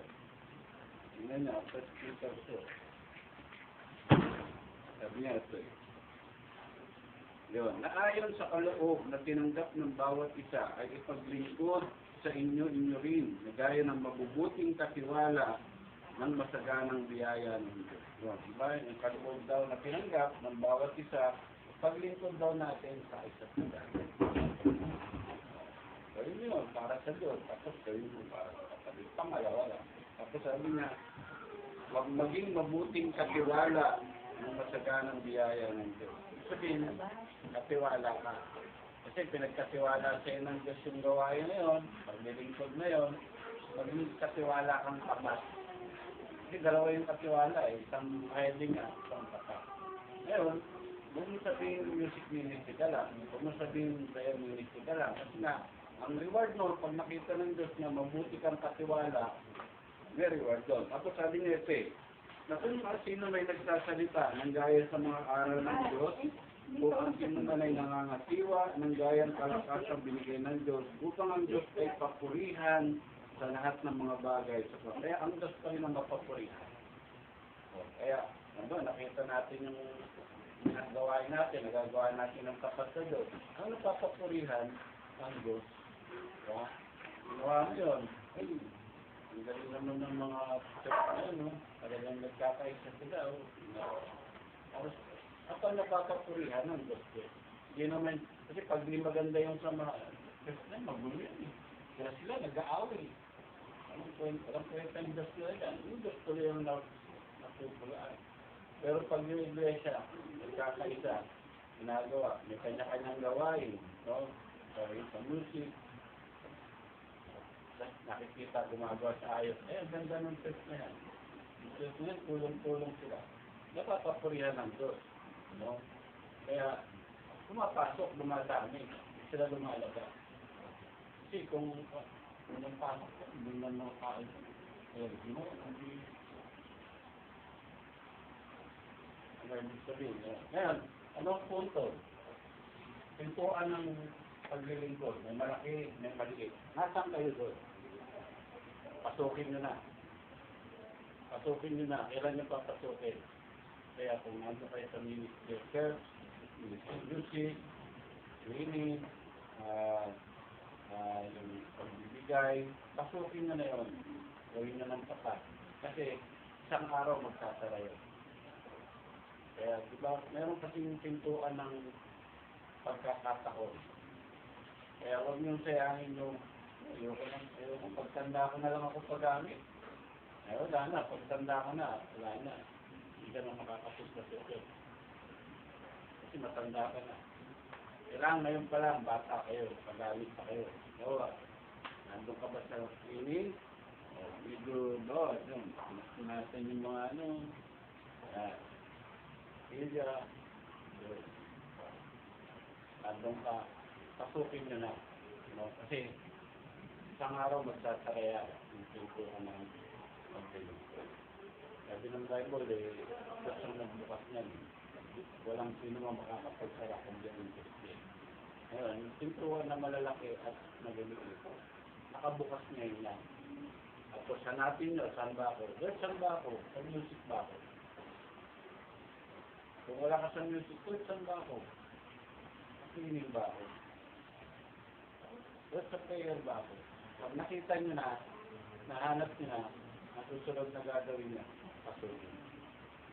Tingnan nyo, 1 Peter 2. Sabi niya ito eh. Yun. Naayon sa kaloob na tinanggap ng bawat isa ay ipaglingkod sa inyo rin na gaya ng mabubuting katiwala ng masaganang biyaya ng Diyos. Yun. Diba? Yung kaloob daw na tinanggap ng bawat isa, paglingkod daw natin sa isa't isa. Gawin nyo para sa Diyos, tapos gawin mo para sa kapatid. Pangalawa lang. Tapos sabi niya, huwag maging mabuting katiwala ng masaganang biyaya ng Diyos. Sabihin, katiwala ka. Kasi pinagkatiwala sa ng Diyos yung gawain na yun, paglilingkod na yun, maging katiwala kang tapat. Kasi dalawa yung katiwala eh, isang heading at isang tapat. Ngayon, huwag mo sabihin music ministry ka lang, huwag mo sabihin prayer ministry ka lang. Kasi nga, ang reward mo, pag nakita ng Diyos na mabuti kang katiwala, may reward doon. Tapos sabi niya ito eh, na kung sino may nagsasalita ng gaya sa mga aral ng Diyos, o ang sino man ay nangangasiwa ng gayang kalakasang binigay ng Diyos, upang ang Diyos ay papurihan sa lahat ng mga bagay. Kaya ang Diyos pa rin ang mapapurihan. Kaya, nakita natin yung nagagawain natin, nagagawa natin ng tapat sa Diyos. Ang napapapurihan ang Diyos. Ginawa mo yun. Ay, ang galing naman ng mga talagang nagkakaisa sila. Ako napapapurihan ng Diyos. Hindi naman, kasi pag di maganda yung sama, kasi magulo yan eh. Kaya sila nag-aaway. Anong kwenta ng Diyos nila yan? Yung Diyos tuloy yung napupulaan. Pero pag yung iglesia, nagkakaisa, ginagawa, may kanya-kanyang gawain, no? Sa music, nakikita gumagawa sa ayos. Eh, ang ganda ng church na yan. Yung church na yan, tulong-tulong sila. Napapapurihan ng Diyos. No? Kaya, pumapasok, dumadami. Sila lumalabas. Kasi kung nang pasok ko, hindi na mga kain. Kaya, hindi. Ang sabihin. Ngayon, anong punto? Pintuan ng paglilingkod, may malaki, may maliit. Nasaan kayo doon? Pasukin nyo na. Pasukin nyo na. Kailan nyo papasukin? Kaya kung nandun kayo sa ministry of church, ministry of music, training, yung pagbibigay, pasukin nyo na yun. Gawin nyo ng tapat. Kasi isang araw magsasara yun. Kaya, diba, meron kasing pintuan ng pagkakataon. Kaya huwag niyong sayangin yung ayoko, pagtanda ko na lang ako pag-gamit. Ay, wala na, pagtanda ko na, wala na. Hindi ka na makakapos na sa'yo. Kasi matanda ka na. Kailangan ngayon pa lang, bata kayo, pag-gamit pa kayo. Nawa, nandun ka ba sa training? Medyo, natin yung mga Ilya, nandun ka, pasukin nyo na. No? Kasi, isang araw magsasaraya yung pintuan ng paglilingkod. Sabi ng Bible, Diyos ang nagbukas niyan. Walang sino mang makakapagsara kung diyan yung Christian. Ngayon, yung pintuan na malalaki at nagaliit, nakabukas niya yun yan. Tapos hanapin nyo, saan ba ako? Saan ba ako? Sa music ba ako? Kung wala ka sa music, saan ba ako? Cleaning ba ako? Sa prayer ba ako? Pag nakita nyo na, nahanap nyo na, ang susunod na gagawin niya, pasukin.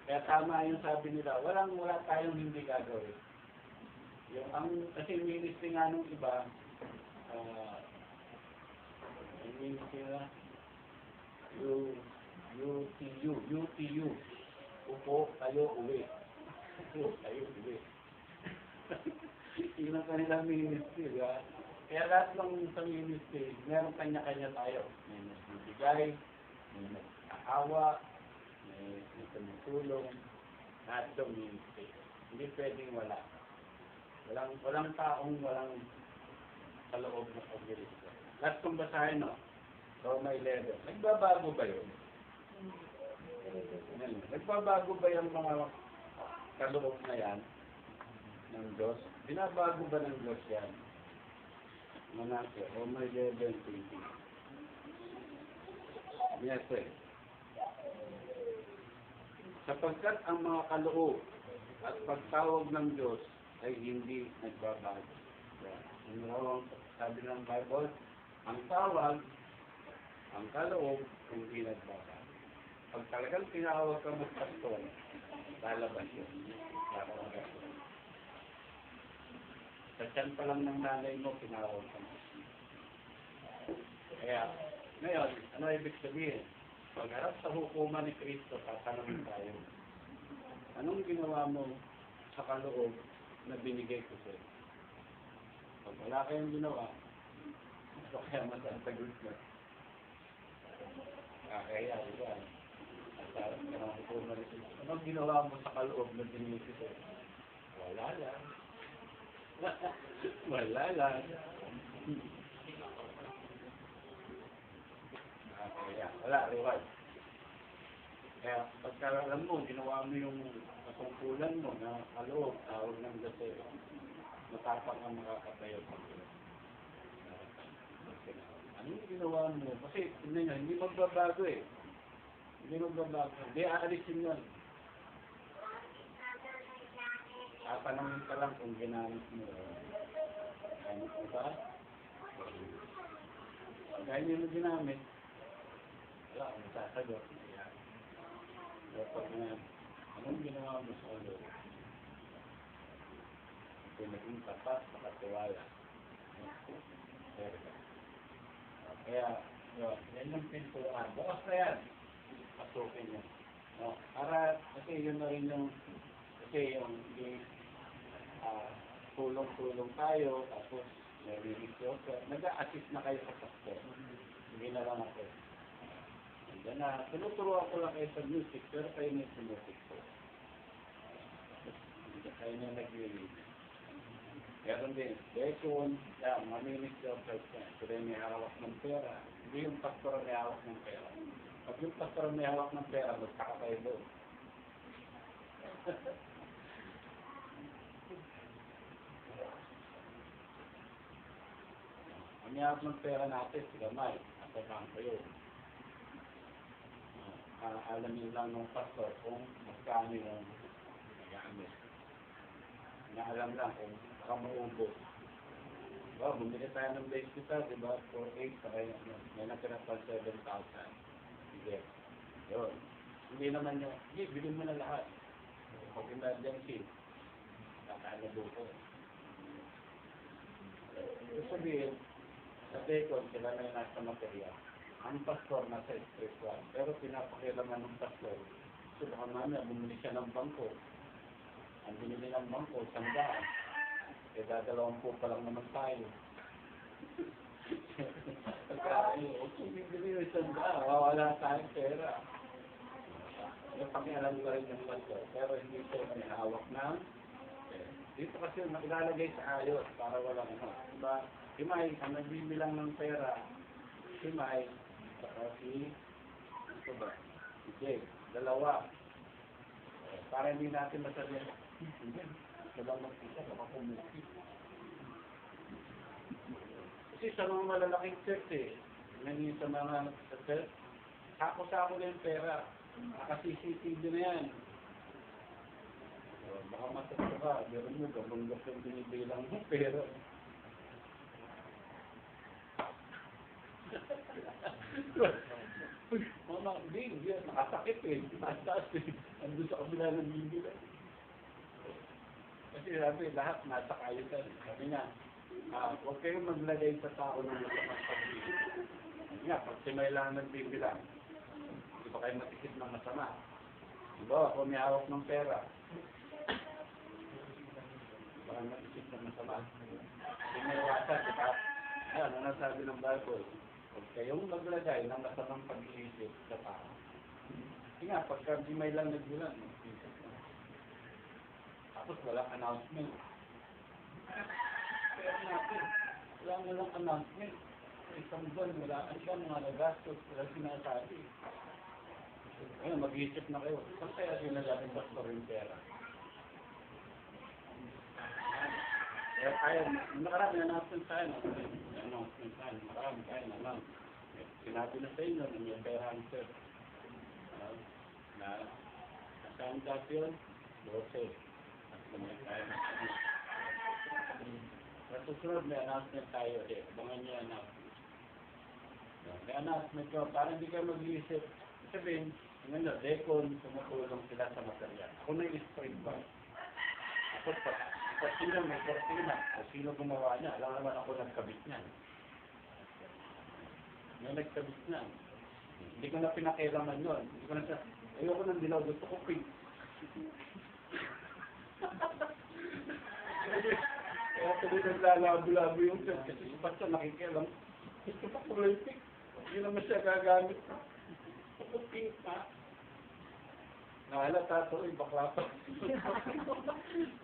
Kaya tama yung sabi nila, wala tayong hindi gagawin. Kasi ministry nga nung iba, ministry na, UTU, upo, tayo, uwi. Upo, tayo, uwi. Yun ang kanilang ministry, diba? Kaya lahat ng sa ministry, meron kanya-kanya tayo. May nagbibigay, may nag-aawa, may tumutulong. Not community. Hindi pwedeng wala. Walang taong walang sa loob ng pag-ilisyo. Lahat kong basahin, no? Roma 11. Nagbabago ba yun? Nagbabago ba yung mga kaloob na yan ng Diyos? Binabago ba ng Diyos yan? Manase, Roma 11:20. Yes, sir. Sapagkat ang mga kaloob at pagtawag ng Diyos ay hindi nagbabago. Yung raw ang sabi ng Bible, ang tawag, ang kaloob, hindi nagbabago. Pag talagang tinawag ka mag-pastor, lalabas yun. Lalabas yun. Sa tiyan pa lang ng nanay mo, tinawag ka mo. Kaya, ngayon, ano ibig sabihin? Pagharap sa hukuman ni Kristo, tatanungin tayo, anong ginawa mo sa kaloob na binigay ko sa'yo? Pag wala kayong ginawa, ito kaya masasagot na. Kaya, di ba? At ka ng hukuman ni Kristo. Anong ginawa mo sa kaloob na binigay ko sa'yo? Wala lang. Wala lang. Kaya, wala, reward. Kaya, pagka alam mo, ginawa mo yung katungkulan mo na kaloob, tawag ng Diyos sa'yo, matapang ang makakatayo sa Diyos. Anong ginawa mo? Kasi, hindi magbabago eh. Hindi magbabago. Hindi aalisin yun. Tatanungin ka lang kung ginamit mo. Ginamit mo ba? Kaya hindi mo ginamit, wala akong sasagot. Dapat na, anong ginawa mo sa ulo? Kung naging tapat, makatiwala. Kaya, yan yung pintuan. Bukas na yan. Pasukin yan. No? Para, kasi yun na rin yung, tulong-tulong tayo, tapos narinig-yung, nag-a-assist na kayo sa pastor. Hindi na lang ako. Diyan na, tinuturuan ko lang kayo sa music, pero kayo na yung music ko. Kayo na nag-release. Meron din, Bekon, mamimix yung person. Sila may hawak ng pera. Hindi yung pastor may hawak ng pera. Pag yung pastor may hawak ng pera, magkaka kayo doon. Ang hawak ng pera natin, sila may, at ang kayo. Alamin lang ng pastor kung magkano yung nagamit. Naalam lang kung baka maubos. Diba, bumili tayo ng base kita, diba, for 8, may natira pa 7,000. Sige. Yun. Hindi naman yung, bilhin mo na lahat. Pag emergency, kakaalabo ko. Ibig sabihin, sa Bekon, sila na yung nasa material. Ang pastor nasa spiritual, pero pinapakilaman ng pastor. So baka mamaya bumili siya ng bangko. Ang binili ng bangko, 100. Eh dadalawang po pa lang naman tayo. Pagka, bumili yung 100, wala tayong pera. Napakialam ko rin ng pastor, pero hindi siya may hawak ng dito kasi ilalagay sa ayos para walang ano. Diba? Himay, ang nagbibilang ng pera, himay, si ito ba? Si Jake. Dalawa. Para hindi natin masabihin. Walang magkita. Baka pumuti. Kasi sa mga malalaking church ngayon sa mga sa church, sako-sako na yung pera. Naka-CCTV na yan. Baka masakto ka. Meron mo, gabunggap yung binibilang mo pera. Mama, hindi, nakasakit nakataas andun sa kabila ng bibila. Kasi sabi, lahat nasa kayutan. Sabi nga, huwag kayong maglagay sa tao ng masamang pag-ibig. Sabi nga, pag simay lang nagbibilang, hindi ba kayo matikit ng masama? Diba, kung may hawak ng pera, hindi ba kayo matikit ng masama? Hindi may iwasan, diba? Ayan, ano nasabi ng Bible? Huwag kayong maglagay ng masamang pag-iisip sa tao. Kasi nga, pagka di may lang nagbilang, Tapos walang announcement. Kaya natin, walang announcement. Isang buwan, wala siyang mga nagastos, wala sinasabi. Ngayon, mag-iisip na kayo. Saan kaya ginagaling pastor yung pera? Kaya kaya, nakarami announcement tayo. Announcement tayo. Nakarami tayo naman. Sinabi na sa inyo na may pera ang sir. Saan dati yun? 12. At kumay tayo na sa susunod, may announcement tayo. Abangan niyo announcement. May announcement ko, parang hindi kayo mag-iisip. Sabihin, ngayon na, Decon, tumutulong sila sa material. Ako na yung spring bar. Ako, sino may kortina, o sino gumawa niya, alam naman ako nagkabit niyan. May nagkabit niyan. Hindi ko na pinakialaman yun. Hindi ko na siya, ayoko ng dilaw, gusto ko pink. Kaya tuloy naglalabo-labo yung church kasi si pastor nakikialam. Gusto pa kulay pink. Hindi naman siya gagamit. Gusto pink pa. Nahalata ito, bakla pa.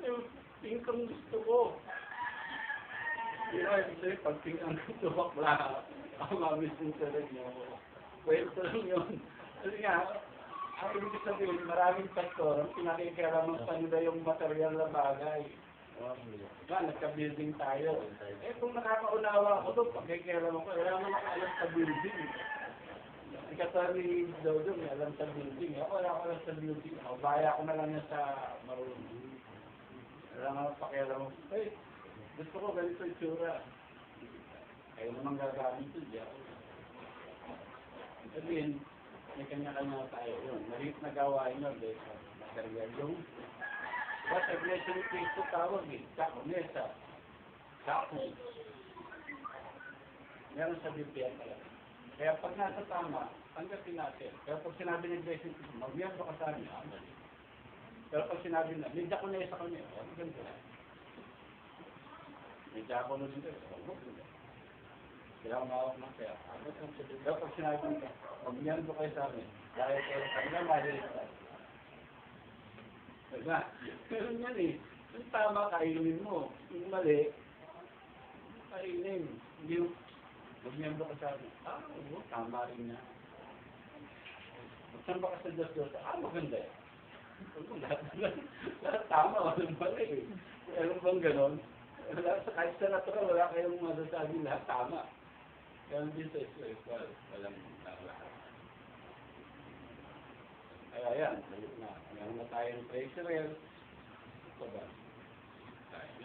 Yung pink ang gusto ko. Kasi pag pink ang gusto, bakla. Ako mamis yung sarili niyo. Kwento lang yun. Kasi nga, ang ibig sabihin, maraming pastor, pinakikialaman pa nila yung material na bagay. Nagka-building tayo. Eh kung nakakaunawa ako doon, pagkikialaman ko, wala naman alam sa building. Ikata ni Dodo, may alam sa building. Ako wala ko alam sa building. Baya ko na lang yan sa marunong. Wala naman pakialaman. Eh, gusto ko ganito yung tsura. Kaya naman gagamit yun, di ako. Sabihin, may kanya-kanya tayo yun. Marit na gawain yun, dahil sa material yung sa Iglesia ni Cristo tawag eh, Sako, Mesa, Sako. Meron sa Biblia talaga. Kaya pag nasa tama, tanggapin natin. Pero pag sinabi ng Iglesia ni Cristo, mag-miyembro ka sa amin, mali. Pero pag sinabi na, may Diakonesa kami, ganito na. May Diakonesa kami, kailangan mawak ng kaya. Pero pag sinabi nila, mag-miyembro kayo sa amin, dahil kayo, kami na mali. Diba? Meron yan eh. Yung tama, kainin mo. Yung mali, kainin. Hindi yung mag-miyembro ka sa akin. Oo, tama rin niya. Magsamba ka sa Diyos. Maganda eh. Lahat tama, walang mali eh. Meron bang ganon? Kahit sa natural, wala kayong masasabi lahat tama. Kaya hindi sa spiritual, walang lahat. Kaya yan, salit na. Meron na tayong treasurer. Ito ba?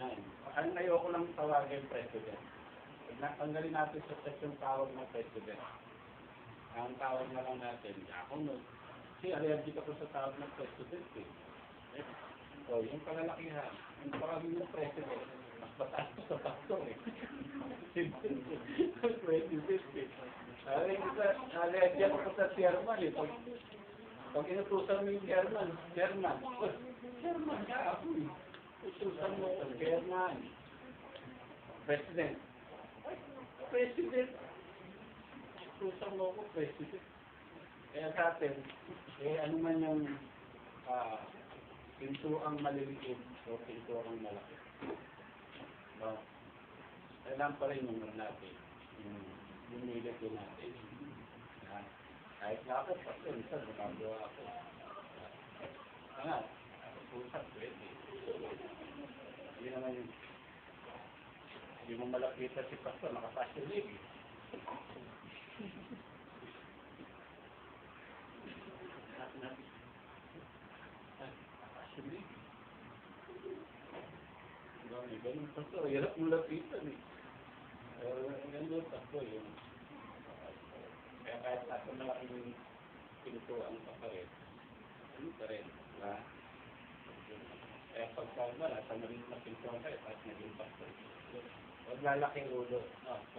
Yan. Ang ayoko lang tawagin president. Tanggalin natin sa text yung tawag ng president. Ang tawag na lang natin, ako no. Kasi allergic ako sa tawag ng president eh. So, yung palalakihan, yung tawagin ng president, mas bataas ko sa pastor eh. President eh. Allergic ako sa chairman eh. Pag inutusan mo yung chairman ka ako eh. Utusan mo yung chairman. President. Utusan mo ako, president. Kaya sa atin, ano man yung pintuang maliliit o pintuang malaki. Kailangan pa rin yung natin. Yung negative natin. Kahit na ako, pastor, minsan, magagawa ako. Pusap, pwede. Hindi naman yung hindi mo malapitan si pastor, nakapasyon eh. Nakapasyon eh. Ganun pastor, hirap mo lapitan eh. Ganun pastor yun. Kaya kahit ako malaking pintuan pa rin, ano pa rin, diba? Kaya pagkama, nasa maliit na pintuan tayo, kahit naging pastor. Huwag lalaking ulo.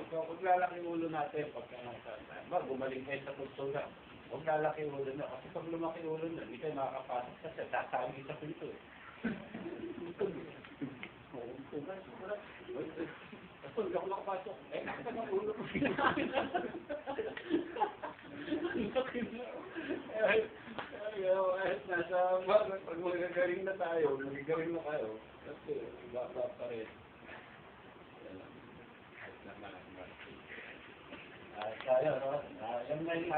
Huwag lalaking ulo natin pagka nasa gumaling kayo sa kultura. Huwag lalaking ulo na. Kasi pag lumaki ulo na, hindi kayo makakapasok kasi sasagi sa pinto eh. Kasi hindi ako makapasok. Nakita ng ulo ko. Nasa pag magagaling na tayo, magagaling na kayo, kasi baba pa rin. Yan lang. At naman, tayo, no? Yan na yung